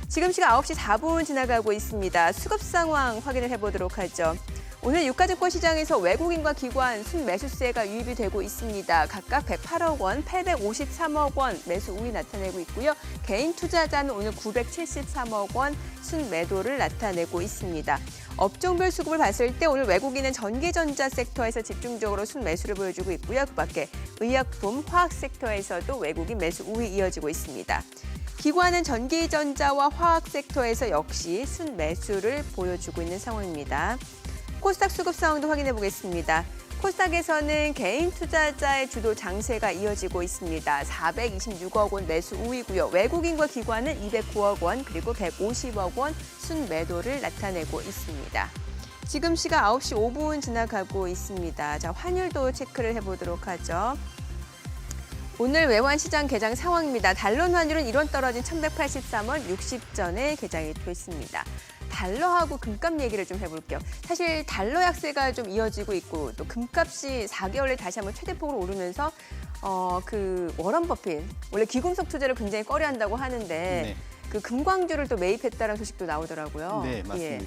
지금 시각 9시 4분 지나가고 있습니다. 수급 상황 확인을 해보도록 하죠. 오늘 유가증권 시장에서 외국인과 기관 순매수세가 유입이 되고 있습니다. 각각 108억 원, 853억 원 매수 우위 나타내고 있고요. 개인 투자자는 오늘 973억 원 순매도를 나타내고 있습니다. 업종별 수급을 봤을 때 오늘 외국인은 전기전자 섹터에서 집중적으로 순매수를 보여주고 있고요. 그밖에 의약품, 화학 섹터에서도 외국인 매수 우위 이어지고 있습니다. 기관은 전기전자와 화학 섹터에서 역시 순매수를 보여주고 있는 상황입니다. 코스닥 수급 상황도 확인해 보겠습니다. 코스닥에서는 개인 투자자의 주도 장세가 이어지고 있습니다. 426억 원 매수 우위고요. 외국인과 기관은 209억 원 그리고 150억 원 순매도를 나타내고 있습니다. 지금 시각 9시 5분 지나가고 있습니다. 자, 환율도 체크를 해보도록 하죠. 오늘 외환 시장 개장 상황입니다. 달러 환율은 1원 떨어진 1,183원 60전에 개장이 됐습니다. 달러하고 금값 얘기를 좀 해볼게요. 사실 달러 약세가 좀 이어지고 있고 또 금값이 4개월에 다시 한번 최대폭으로 오르면서 워런 버핏 원래 귀금속 투자를 굉장히 꺼려한다고 하는데 네. 그 금광주를 또 매입했다는 소식도 나오더라고요. 네, 맞습니다.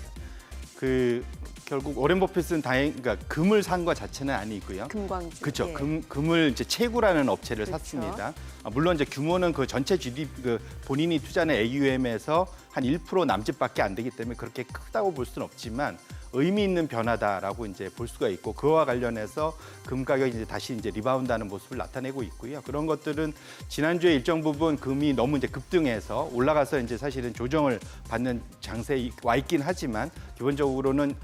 예. 결국 워렌 버핏은 그러니까 금을 산 것 자체는 아니고요. 금광주. 그렇죠. 예. 금을 이제 채구라는 업체를 그렇죠. 샀습니다. 물론 이제 규모는 그 전체 GDP 본인이 투자하는 AUM에서 한 1% 남짓밖에 안 되기 때문에 그렇게 크다고 볼 수는 없지만 의미 있는 변화다라고 이제 볼 수가 있고 그와 관련해서 금 가격이 이제 다시 이제 리바운드하는 모습을 나타내고 있고요. 그런 것들은 지난주에 일정 부분 금이 너무 이제 급등해서 올라가서 이제 사실은 조정을 받는 장세에 와 있긴 하지만 기본적으로는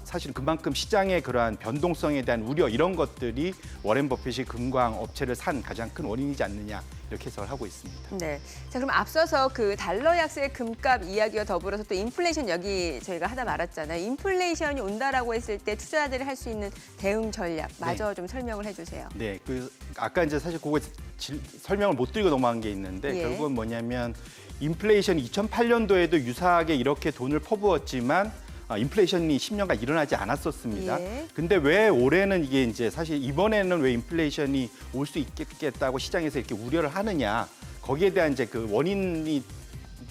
사실 그만큼 시장의 그러한 변동성에 대한 우려 이런 것들이 워렌 버핏이 금광 업체를 산 가장 큰 원인이지 않느냐 이렇게 해석을 하고 있습니다. 네. 자, 그럼 앞서서 그 달러 약세의 금값 이야기와 더불어서 또 인플레이션 여기 저희가 하다 말았잖아요. 인플레이션이 온다라고 했을 때 투자자들이 할 수 있는 대응 전략 마저 좀 설명을 해주세요. 네, 아까 이제 사실 그거 설명을 못 드리고 넘어간 게 있는데 예. 결국은 뭐냐면 인플레이션이 2008년도에도 유사하게 이렇게 돈을 퍼부었지만 인플레이션이 10년간 일어나지 않았었습니다. 예. 근데 왜 올해는 이게 이제 사실 이번에는 왜 인플레이션이 올 수 있겠다고 시장에서 이렇게 우려를 하느냐 거기에 대한 이제 그 원인이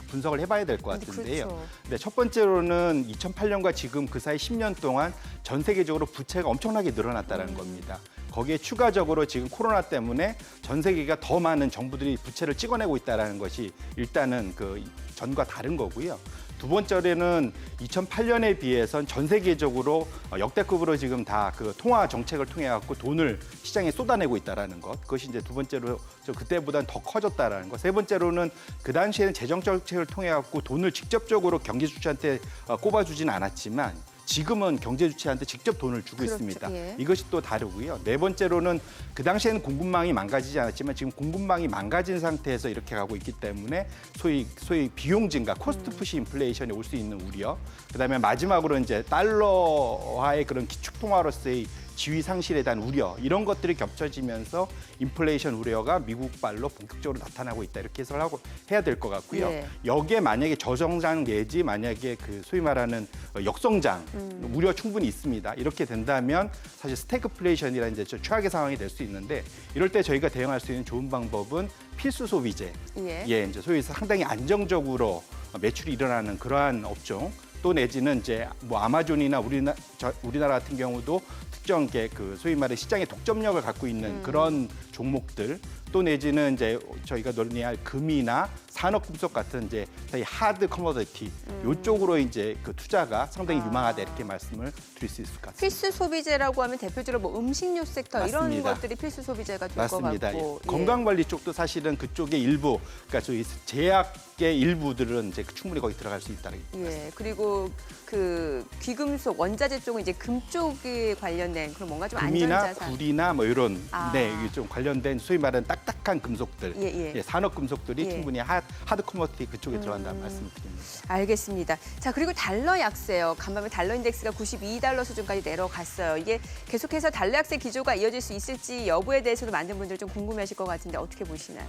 분석을 해봐야 될 것 같은데요. 그렇죠. 네, 첫 번째로는 2008년과 지금 그 사이 10년 동안 전 세계적으로 부채가 엄청나게 늘어났다는 겁니다. 거기에 추가적으로 지금 코로나 때문에 전 세계가 더 많은 정부들이 부채를 찍어내고 있다는 것이 일단은 그 전과 다른 거고요. 두 번째로는 2008년에 비해선 전 세계적으로 역대급으로 지금 다 그 통화 정책을 통해 갖고 돈을 시장에 쏟아내고 있다라는 것. 그것이 이제 두 번째로 그때보다는 더 커졌다라는 것. 세 번째로는 그 당시에는 재정 정책을 통해 갖고 돈을 직접적으로 경제 주체한테 꼽아주지는 않았지만 지금은 경제 주체한테 직접 돈을 주고 그렇죠. 있습니다. 예. 이것이 또 다르고요. 네 번째로는 그 당시에는 공급망이 망가지지 않았지만 지금 공급망이 망가진 상태에서 이렇게 가고 있기 때문에 소위 비용 증가, 코스트 푸시 인플레이션이 올 수 있는 우려. 그다음에 마지막으로 이제 달러화의 그런 기축 통화로서의 지위 상실에 대한 우려 이런 것들이 겹쳐지면서 인플레이션 우려가 미국 발로 본격적으로 나타나고 있다 이렇게 해석을 하고 해야 될 것 같고요. 예. 여기에 만약에 저성장 내지 만약에 그 소위 말하는 역성장 우려 충분히 있습니다. 이렇게 된다면 사실 스태그플레이션이라는 이제 최악의 상황이 될 수 있는데 이럴 때 저희가 대응할 수 있는 좋은 방법은 필수 소비재, 예. 이제 소위 상당히 안정적으로 매출이 일어나는 그러한 업종. 또 내지는 이제 뭐 아마존이나 우리나라 같은 경우도 특정 그 소위 말해 시장의 독점력을 갖고 있는 그런 종목들 또 내지는 이제 저희가 논의할 금이나 산업금속 같은 이제 하드 커머디티 이쪽으로 이제 그 투자가 상당히 유망하다 이렇게 말씀을 드릴 수 있을 것 같습니다. 필수 소비재라고 하면 대표적으로 뭐 음식료 섹터 이런 맞습니다. 것들이 필수 소비재가 될 것 맞습니다. 같고. 예. 건강관리 쪽도 사실은 그쪽의 일부, 그러니까 저희 제약의 일부들은 이제 충분히 거기 들어갈 수 있다는 예. 그리고 그 귀금속 원자재 쪽은 이제 금 쪽에 관련된 그런 뭔가 좀 금이나 안전자산. 구리나 뭐 이런 아. 네, 이게 좀 관련된 소위 말하는 딱딱한 금속들, 예. 산업 금속들이 예. 충분히 하드 커머디티 그쪽에 들어간다는 말씀을 드립니다. 알겠습니다. 자, 그리고 달러 약세요. 간밤에 달러 인덱스가 92달러 수준까지 내려갔어요. 이게 계속해서 달러 약세 기조가 이어질 수 있을지 여부에 대해서도 많은 분들 좀 궁금해하실 것 같은데 어떻게 보시나요?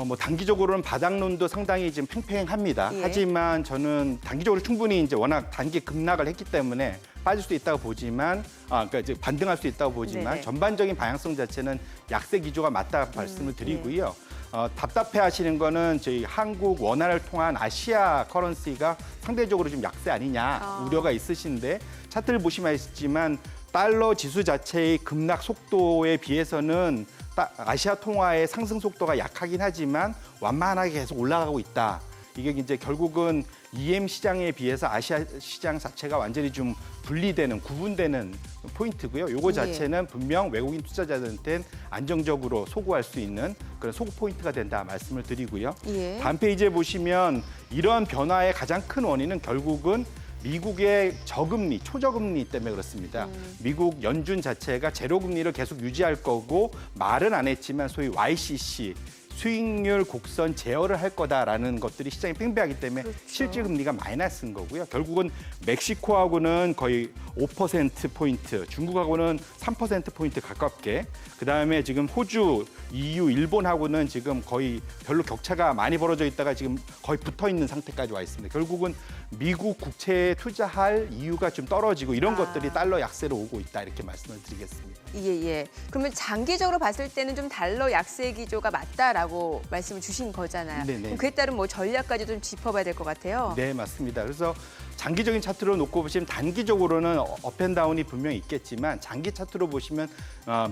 뭐 단기적으로는 바닥론도 상당히 지금 팽팽합니다. 예. 하지만 저는 단기적으로 충분히 이제 워낙 단기 급락을 했기 때문에 빠질 수 있다고 보지만, 그러니까 이제 반등할 수 있다고 보지만 네네. 전반적인 방향성 자체는 약세 기조가 맞다 말씀을 드리고요. 답답해하시는 거는 저희 한국 원화를 통한 아시아 커런시가 상대적으로 좀 약세 아니냐 우려가 있으신데 차트를 보시면 아시지만 달러 지수 자체의 급락 속도에 비해서는 아시아 통화의 상승 속도가 약하긴 하지만 완만하게 계속 올라가고 있다. 이게 이제 결국은 EM 시장에 비해서 아시아 시장 자체가 완전히 좀 분리되는, 구분되는 포인트고요. 요거 자체는 분명 외국인 투자자들한테는 안정적으로 소구할 수 있는 그런 소구 포인트가 된다 말씀을 드리고요. 예. 다음 페이지에 보시면 이러한 변화의 가장 큰 원인은 결국은 미국의 저금리, 초저금리 때문에 그렇습니다. 미국 연준 자체가 제로금리를 계속 유지할 거고 말은 안 했지만 소위 YCC, 수익률 곡선 제어를 할 거다라는 것들이 시장에 팽배하기 때문에 그렇죠. 실질 금리가 마이너스인 거고요. 결국은 멕시코하고는 거의 5%포인트, 중국하고는 3%포인트 가깝게, 그다음에 지금 호주, EU, 일본하고는 지금 거의 별로 격차가 많이 벌어져 있다가 지금 거의 붙어 있는 상태까지 와 있습니다. 결국은 미국 국채에 투자할 이유가 좀 떨어지고 이런 것들이 달러 약세로 오고 있다 이렇게 말씀을 드리겠습니다. 예. 그러면 장기적으로 봤을 때는 좀 달러 약세 기조가 맞다라고 있다라고 말씀을 주신 거잖아요. 네네. 그럼 그에 따른 뭐 전략까지 좀 짚어봐야 될 것 같아요. 네, 맞습니다. 그래서 장기적인 차트로 놓고 보시면 단기적으로는 업앤다운이 분명히 있겠지만 장기 차트로 보시면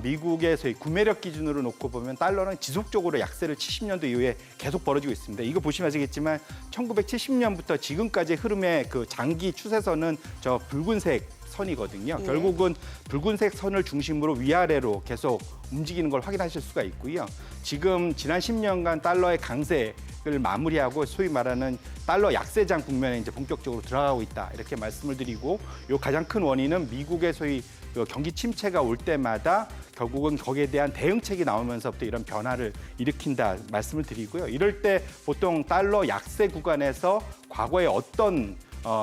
미국의 소위 구매력 기준으로 놓고 보면 달러는 지속적으로 약세를 70년도 이후에 계속 벌어지고 있습니다. 이거 보시면 아시겠지만 1970년부터 지금까지의 흐름의 그 장기 추세선은 저 붉은색 선이거든요. 예. 결국은 붉은색 선을 중심으로 위아래로 계속 움직이는 걸 확인하실 수가 있고요. 지금 지난 10년간 달러의 강세를 마무리하고 소위 말하는 달러 약세장 국면에 이제 본격적으로 들어가고 있다 이렇게 말씀을 드리고, 요 가장 큰 원인은 미국의 소위 그 경기 침체가 올 때마다 결국은 거기에 대한 대응책이 나오면서부터 이런 변화를 일으킨다 말씀을 드리고요. 이럴 때 보통 달러 약세 구간에서 과거에 어떤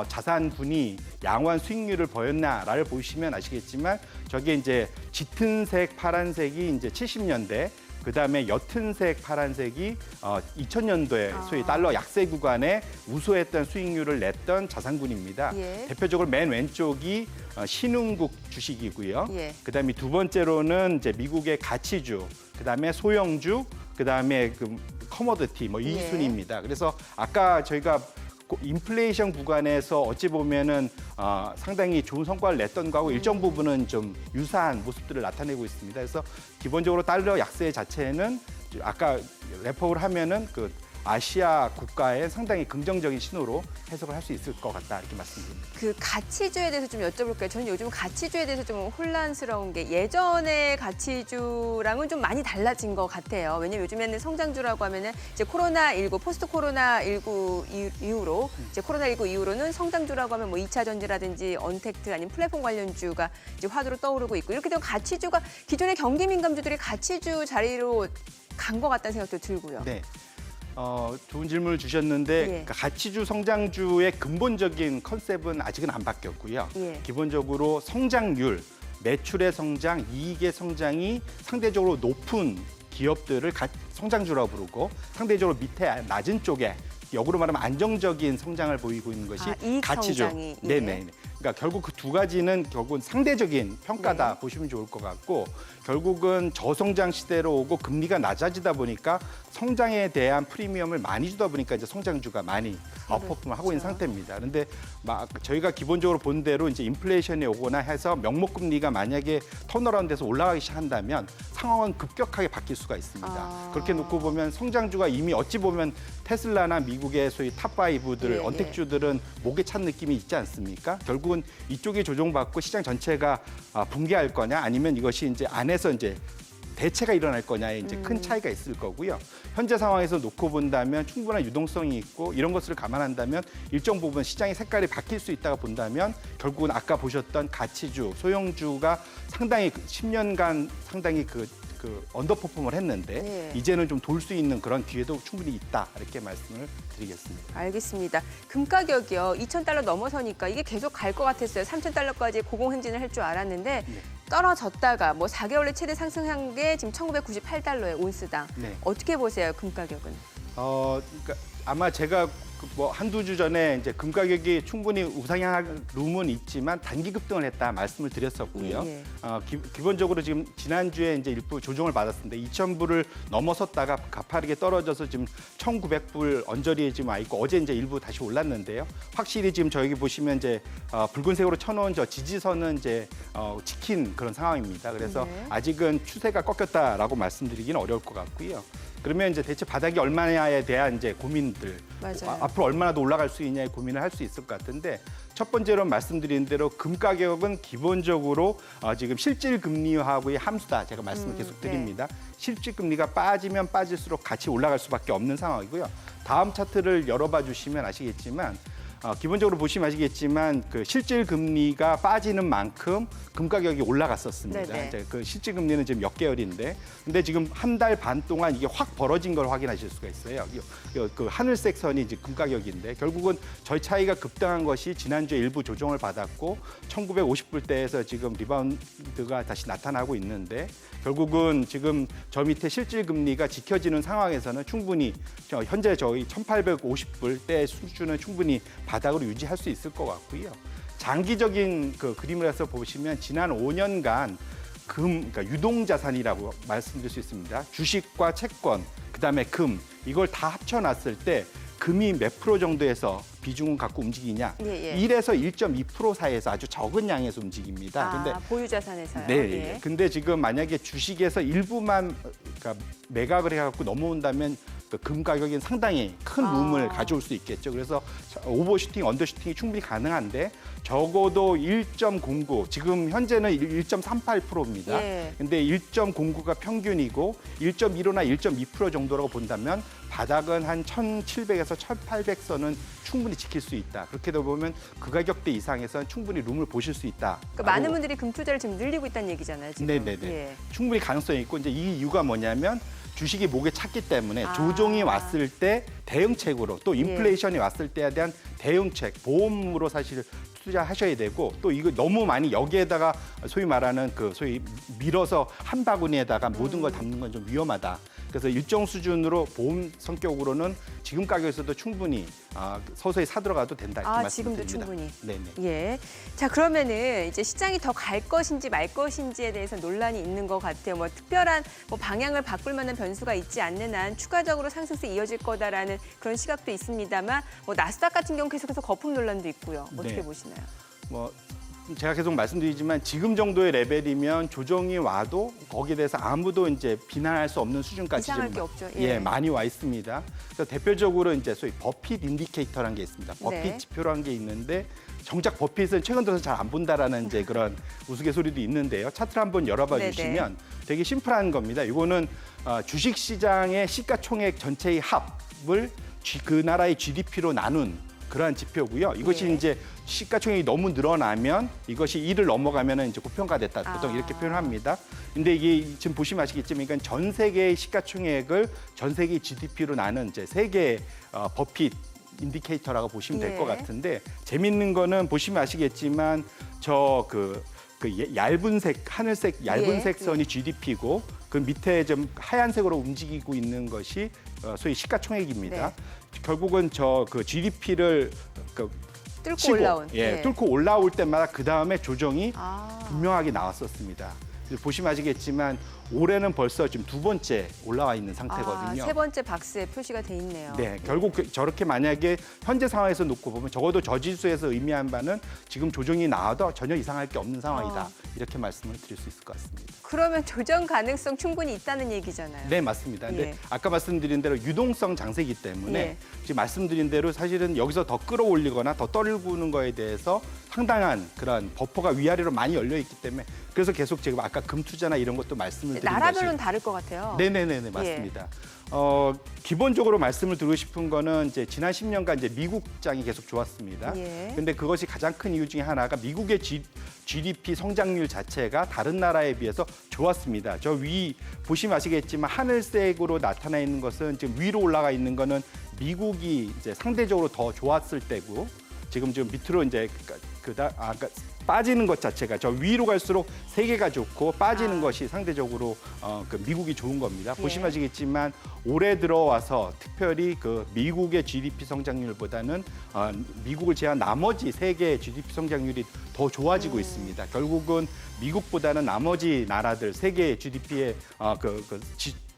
자산군이 양호한 수익률을 보였나를 보시면 아시겠지만 저게 이제 짙은색 파란색이 이제 70년대, 그다음에 옅은색 파란색이 2000년도에 소위 달러 약세 구간에 우수했던 수익률을 냈던 자산군입니다. 예. 대표적으로 맨 왼쪽이 신흥국 주식이고요. 예. 그다음에 두 번째로는 이제 미국의 가치주, 그다음에 소형주, 그다음에 그 커머디티 뭐 이 예. 순위입니다. 그래서 아까 저희가 인플레이션 구간에서 어찌 보면은 상당히 좋은 성과를 냈던 거하고 일정 부분은 좀 유사한 모습들을 나타내고 있습니다. 그래서 기본적으로 달러 약세 자체는 아까 레포를 하면은 그 아시아 국가의 상당히 긍정적인 신호로 해석을 할 수 있을 것 같다 이렇게 말씀드립니다. 그 가치주에 대해서 좀 여쭤볼게요. 저는 요즘 가치주에 대해서 좀 혼란스러운 게 예전의 가치주랑은 좀 많이 달라진 것 같아요. 왜냐면 요즘에는 성장주라고 하면은 이제 코로나19, 포스트 코로나19 이후로 이제 코로나19 이후로는 성장주라고 하면 뭐 2차 전지라든지 언택트 아니면 플랫폼 관련주가 이제 화두로 떠오르고 있고, 이렇게 되면 가치주가 기존의 경기 민감주들이 가치주 자리로 간 것 같다는 생각도 들고요. 네. 좋은 질문을 주셨는데 예. 그러니까 가치주, 성장주의 근본적인 컨셉은 아직은 안 바뀌었고요. 예. 기본적으로 성장률, 매출의 성장, 이익의 성장이 상대적으로 높은 기업들을 성장주라고 부르고, 상대적으로 밑에 낮은 쪽에 역으로 말하면 안정적인 성장을 보이고 있는 것이 이익 가치주. 성장이, 예. 네네. 그러니까 결국 그 두 가지는 결국은 상대적인 평가다 네. 보시면 좋을 것 같고, 결국은 저성장 시대로 오고 금리가 낮아지다 보니까 성장에 대한 프리미엄을 많이 주다 보니까 이제 성장주가 많이 아웃퍼폼을 하고 있는 상태입니다. 그런데 막 저희가 기본적으로 본 대로 이제 인플레이션이 오거나 해서 명목 금리가 만약에 턴어라운드에서 올라가기 시작한다면 상황은 급격하게 바뀔 수가 있습니다. 그렇게 놓고 보면 성장주가 이미 어찌 보면 테슬라나 미국의 소위 탑5들, 예, 언택주들은 목에 찬 느낌이 있지 않습니까? 결국은 이쪽이 조정받고 시장 전체가 붕괴할 거냐, 아니면 이것이 이제 안에서 이제 대체가 일어날 거냐에 이제 큰 차이가 있을 거고요. 현재 상황에서 놓고 본다면 충분한 유동성이 있고 이런 것을 감안한다면 일정 부분 시장의 색깔이 바뀔 수 있다고 본다면 결국은 아까 보셨던 가치주, 소형주가 상당히 10년간 상당히 그 언더퍼폼을 했는데 예. 이제는 좀 돌 수 있는 그런 기회도 충분히 있다 이렇게 말씀을 드리겠습니다. 알겠습니다. 금 가격이요. 2,000달러 넘어서니까 이게 계속 갈 것 같았어요. 3,000달러까지 고공행진을 할 줄 알았는데 네. 떨어졌다가 뭐 4개월 내 최대 상승한 게 지금 1,998달러에 온스당. 네. 어떻게 보세요, 금 가격은? 그러니까 아마 제가 뭐 한두 주 전에 이제 금 가격이 충분히 우상향할 룸은 있지만 단기 급등을 했다 말씀을 드렸었고요. 예. 기본적으로 지금 지난주에 이제 일부 조정을 받았습니다. 2,000불을 넘어섰다가 가파르게 떨어져서 지금 1,900불 언저리에 지금 와 있고, 어제 이제 일부 다시 올랐는데요. 확실히 지금 저기 보시면 이제 붉은색으로 쳐놓은 저 지지선은 이제 지킨 그런 상황입니다. 그래서 네. 아직은 추세가 꺾였다라고 말씀드리기는 어려울 것 같고요. 그러면 이제 대체 바닥이 얼마냐에 대한 이제 고민들, 맞아요. 앞으로 얼마나 더 올라갈 수 있냐의 고민을 할 수 있을 것 같은데, 첫 번째로 말씀드린 대로 금 가격은 기본적으로 지금 실질 금리하고의 함수다 제가 말씀을 계속 드립니다. 실질 금리가 빠지면 빠질수록 같이 올라갈 수밖에 없는 상황이고요. 다음 차트를 열어봐 주시면 아시겠지만 기본적으로 보시면 아시겠지만 그 실질 금리가 빠지는 만큼 금 가격이 올라갔었습니다. 네네. 이제 그 실질 금리는 지금 몇 개월인데, 근데 지금 한 달 반 동안 이게 확 벌어진 걸 확인하실 수가 있어요. 그 하늘색 선이 이제 금 가격인데, 결국은 저희 차이가 급등한 것이 지난주에 일부 조정을 받았고 1,950불대에서 지금 리바운드가 다시 나타나고 있는데, 결국은 지금 저 밑에 실질 금리가 지켜지는 상황에서는 충분히 현재 저희 1,850불대 수준은 충분히 바닥으로 유지할 수 있을 것 같고요. 장기적인 그 그림을 해서 보시면 지난 5년간 그러니까 유동자산이라고 말씀드릴 수 있습니다. 주식과 채권, 그다음에 금 이걸 다 합쳐놨을 때 금이 몇 프로 정도에서 비중을 갖고 움직이냐? 예, 예. 1에서 1.2% 사이에서 아주 적은 양에서 움직입니다. 근데 보유 자산에서요. 네. 예. 근데 지금 만약에 주식에서 일부만 그러니까 매각을 해갖고 넘어온다면 그금 가격이 상당히 큰 룸을 가져올 수 있겠죠. 그래서 오버슈팅, 언더슈팅이 충분히 가능한데 적어도 1.09, 지금 현재는 1.38%입니다. 예. 근데 1.09가 평균이고 1.15나 1.2% 정도라고 본다면 바닥은 한 1,700에서 1,800선은 충분히 지킬 수 있다. 그렇게 되다 보면 그 가격대 이상에서는 충분히 룸을 보실 수 있다. 그러니까 많은 분들이 금 투자를 지금 늘리고 있다는 얘기잖아요. 지금. 네네네. 예. 충분히 가능성이 있고 이제 이 이유가 뭐냐면 주식이 목에 찼기 때문에 조정이 왔을 때 대응책으로 또 인플레이션이 왔을 때에 대한 대응책, 보험으로 사실 투자하셔야 되고 또 이거 너무 많이 여기에다가 소위 말하는 그 소위 밀어서 한 바구니에다가 모든 걸 담는 건 좀 위험하다. 그래서 일정 수준으로 보험 성격으로는 지금 가격에서도 충분히 서서히 사들어가도 된다 이렇게 말씀드립니다. 지금도 충분히. 네네. 예. 자, 그러면은 이제 시장이 더 갈 것인지 말 것인지에 대해서 논란이 있는 것 같아요. 뭐 특별한 방향을 바꿀 만한 변수가 있지 않는 한 추가적으로 상승세 이어질 거다라는 그런 시각도 있습니다만 나스닥 같은 경우 계속해서 거품 논란도 있고요. 어떻게 네. 보시나요? 뭐 제가 계속 말씀드리지만 지금 정도의 레벨이면 조정이 와도 거기에 대해서 아무도 이제 비난할 수 없는 수준까지 이상할 지금 게 없죠. 예, 많이 와 있습니다. 그래서 대표적으로 이제 소위 버핏 인디케이터라는 게 있습니다. 버핏 네. 지표라는 게 있는데 정작 버핏은 최근 들어서 잘 안 본다라는 이제 그런 우스갯소리도 있는데요. 차트를 한번 열어봐 네네. 주시면 되게 심플한 겁니다. 이거는 주식 시장의 시가총액 전체의 합을 그 나라의 GDP로 나눈 그러한 지표고요. 이것이 예. 이제 시가총액이 너무 늘어나면 이것이 1을 넘어가면 이제 고평가됐다. 보통 이렇게 표현합니다. 근데 이게 지금 보시면 아시겠지만 이건 전 세계의 시가총액을 전 세계 GDP로 나눈 이제 세계 버핏 인디케이터라고 보시면 될 것 예. 같은데 재밌는 거는 보시면 아시겠지만 그 얇은 색, 하늘색 얇은 예. 색 선이 GDP고 그 밑에 좀 하얀색으로 움직이고 있는 것이 소위 시가총액입니다. 네. 결국은 그 GDP를 뚫고 치고, 올라온. 뚫고 올라올 때마다 그 다음에 조정이 아. 분명하게 나왔었습니다. 보시면 아시겠지만 올해는 벌써 지금 두 번째 올라와 있는 상태거든요. 세 번째 박스에 표시가 돼 있네요. 네, 결국 저렇게 만약에 현재 상황에서 놓고 보면 적어도 저지수에서 의미한 바는 지금 조정이 나와도 전혀 이상할 게 없는 상황이다. 이렇게 말씀을 드릴 수 있을 것 같습니다. 그러면 조정 가능성 충분히 있다는 얘기잖아요. 네, 맞습니다. 근데 예. 아까 말씀드린 대로 유동성 장세이기 때문에 예. 지금 말씀드린 대로 사실은 여기서 더 끌어올리거나 더 떨구는 거에 대해서 상당한 그런 버퍼가 위아래로 많이 열려 있기 때문에 그래서 계속 제가 아까 금 투자나 이런 것도 말씀을 드린 나라별로는 것이 다를 것 같아요. 네네네 맞습니다. 기본적으로 말씀을 드리고 싶은 거는 이제 지난 10년간 이제 미국장이 계속 좋았습니다. 예. 근데 그것이 가장 큰 이유 중에 하나가 미국의 GDP 성장률 자체가 다른 나라에 비해서 좋았습니다. 저 위 보시면 아시겠지만 하늘색으로 나타나 있는 것은 지금 위로 올라가 있는 거는 미국이 이제 상대적으로 더 좋았을 때고 지금 밑으로 이제 그러니까 빠지는 것 자체가 저 위로 갈수록 세계가 좋고 빠지는 것이 상대적으로 그 미국이 좋은 겁니다. 예. 보시면 아시겠지만 올해 들어와서 특별히 그 미국의 GDP 성장률보다는 미국을 제한 나머지 세계의 GDP 성장률이 더 좋아지고 있습니다. 결국은 미국보다는 나머지 나라들 세계 GDP의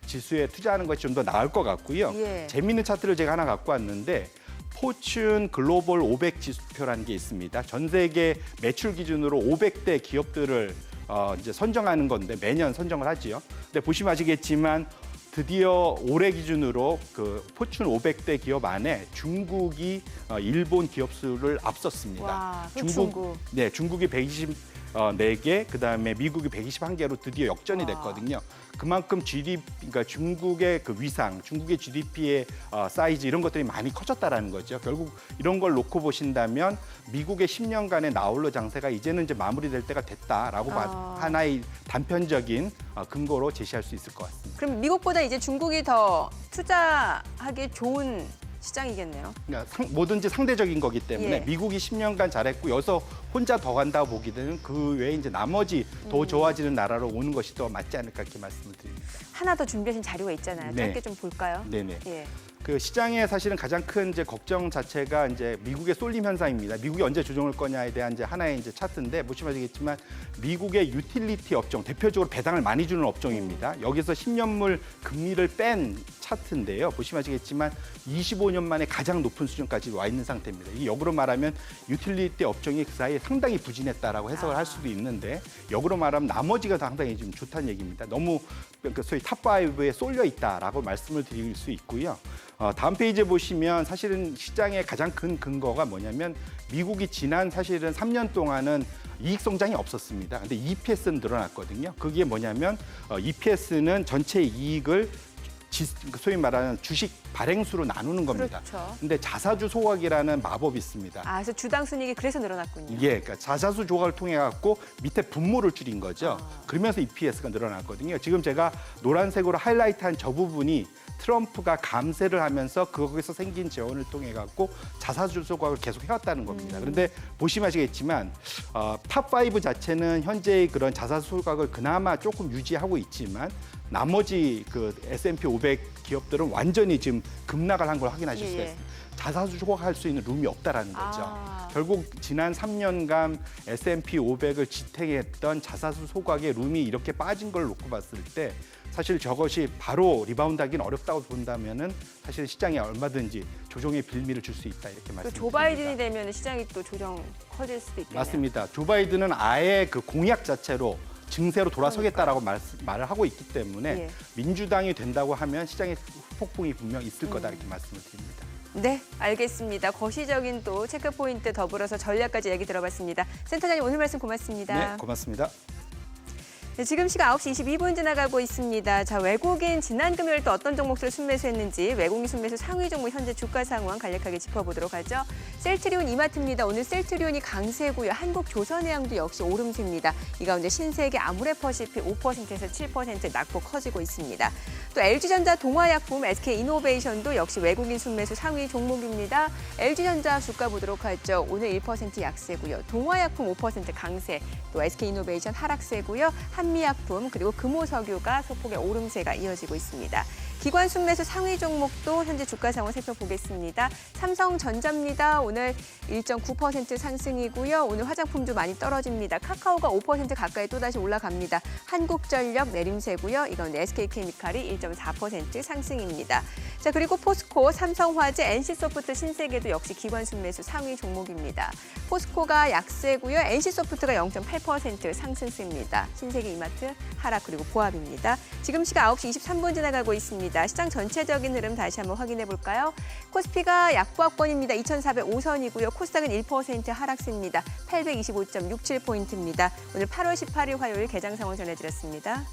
지수에 투자하는 것이 좀 더 나을 것 같고요. 예. 재미있는 차트를 제가 하나 갖고 왔는데 포춘 글로벌 500 지수표라는 게 있습니다. 전 세계 매출 기준으로 500대 기업들을 이제 선정하는 건데 매년 선정을 하지요. 근데 보시면 아시겠지만 드디어 올해 기준으로 그 포춘 500대 기업 안에 중국이 일본 기업 수를 앞섰습니다. 와, 중국. 네, 중국이 124개, 그다음에 미국이 121개로 드디어 역전이 됐거든요. 그만큼 그러니까 중국의 그 위상, 중국의 GDP의 사이즈 이런 것들이 많이 커졌다라는 거죠. 결국 이런 걸 놓고 보신다면 미국의 10년간의 나홀로 장세가 이제는 이제 마무리될 때가 됐다라고 하나의 단편적인 근거로 제시할 수 있을 것 같습니다. 그럼 미국보다 이제 중국이 더 투자하기 좋은 시장이겠네요. 그러니까 뭐든지 상대적인 거기 때문에 예. 미국이 10년간 잘했고 여기서 혼자 더 간다고 보기에는 그 외에 이제 나머지 더 좋아지는 나라로 오는 것이 더 맞지 않을까 이렇게 말씀을 드립니다. 하나 더 준비하신 자료가 있잖아요. 네. 짧게 좀 볼까요? 네네. 예. 그 시장에 사실은 가장 큰 이제 걱정 자체가 이제 미국의 쏠림 현상입니다. 미국이 언제 조정을 거냐에 대한 이제 하나의 이제 차트인데 보시면 아시겠지만 미국의 유틸리티 업종 대표적으로 배당을 많이 주는 업종입니다. 여기서 10년물 금리를 뺀 차트인데요. 보시면 아시겠지만 25년 만에 가장 높은 수준까지 와 있는 상태입니다. 이 역으로 말하면 유틸리티 업종이 그 사이에 상당히 부진했다라고 해석을 할 수도 있는데 역으로 말하면 나머지가 상당히 좀 좋다는 얘기입니다. 너무 소위 탑5에 쏠려 있다라고 말씀을 드릴 수 있고요. 다음 페이지에 보시면 사실은 시장의 가장 큰 근거가 뭐냐면 미국이 지난 사실은 3년 동안은 이익 성장이 없었습니다. 근데 EPS는 늘어났거든요. 그게 뭐냐면 EPS는 전체 이익을 소위 말하는 주식 발행수로 나누는 겁니다. 그렇죠. 근데 자사주 소각이라는 마법이 있습니다. 아, 그래서 주당 순이익이 그래서 늘어났군요. 예, 그러니까 자사수 조각을 통해 갖고 밑에 분모를 줄인 거죠. 그러면서 EPS가 늘어났거든요. 지금 제가 노란색으로 하이라이트한 저 부분이 트럼프가 감세를 하면서 거기서 생긴 재원을 통해 갖고 자사주 조각을 계속 해왔다는 겁니다. 그런데 보시면 아시겠지만 탑5 자체는 현재의 그런 자사주 조각을 그나마 조금 유지하고 있지만 나머지 그 S&P 500 기업들은 완전히 지금 급락을 한 걸 확인하실 수가 있습니다. 자사주 조각할 수 있는 룸이 없다라는 거죠. 결국 지난 3년간 S&P 500을 지탱했던 자사주 소각의 룸이 이렇게 빠진 걸 놓고 봤을 때 사실 저것이 바로 리바운드하기는 어렵다고 본다면은 사실 시장에 얼마든지 조정의 빌미를 줄 수 있다 이렇게 말씀드립니다. 조 바이든이 되면 시장이 또 조정 커질 수도 있겠네요. 맞습니다. 조 바이든은 아예 그 공약 자체로 증세로 돌아서겠다라고 말을 하고 있기 때문에 예. 민주당이 된다고 하면 시장의 폭풍이 분명 있을 거다 이렇게 말씀을 드립니다. 네, 알겠습니다. 거시적인 또 체크 포인트 더불어서 전략까지 얘기 들어봤습니다. 센터장님 오늘 말씀 고맙습니다. 네, 고맙습니다. 네, 지금 시각 9시 22분 지나가고 있습니다. 자, 외국인 지난 금요일 또 어떤 종목들 순매수했는지 외국인 순매수 상위 종목 현재 주가 상황 간략하게 짚어보도록 하죠. 셀트리온 이마트입니다. 오늘 셀트리온이 강세고요. 한국조선해양도 역시 오름세입니다. 이 가운데 신세계 아모레퍼시픽 5%에서 7% 낙폭 커지고 있습니다. 또 LG전자 동화약품, SK이노베이션도 역시 외국인 순매수 상위 종목입니다. LG전자 주가 보도록 하죠. 오늘 1% 약세고요. 동화약품 5% 강세, 또 SK이노베이션 하락세고요. 한미약품 그리고 금호석유가 소폭의 오름세가 이어지고 있습니다. 기관 순매수 상위 종목도 현재 주가 상황 살펴보겠습니다. 삼성전자입니다. 오늘 1.9% 상승이고요. 오늘 화장품도 많이 떨어집니다. 카카오가 5% 가까이 또다시 올라갑니다. 한국전력 내림세고요. 이 가운데 SK케미칼이 1.4% 상승입니다. 자, 그리고 포스코, 삼성화재, NC소프트, 신세계도 역시 기관 순매수 상위 종목입니다. 포스코가 약세고요. NC소프트가 0.8% 상승세입니다. 신세계 이마트 하락 그리고 보합입니다. 지금 시각 9시 23분 지나가고 있습니다. 시장 전체적인 흐름 다시 한번 확인해 볼까요? 코스피가 약보합권입니다. 2,405선이고요. 코스닥은 1% 하락세입니다. 825.67포인트입니다. 오늘 8월 18일 화요일 개장 상황 전해드렸습니다.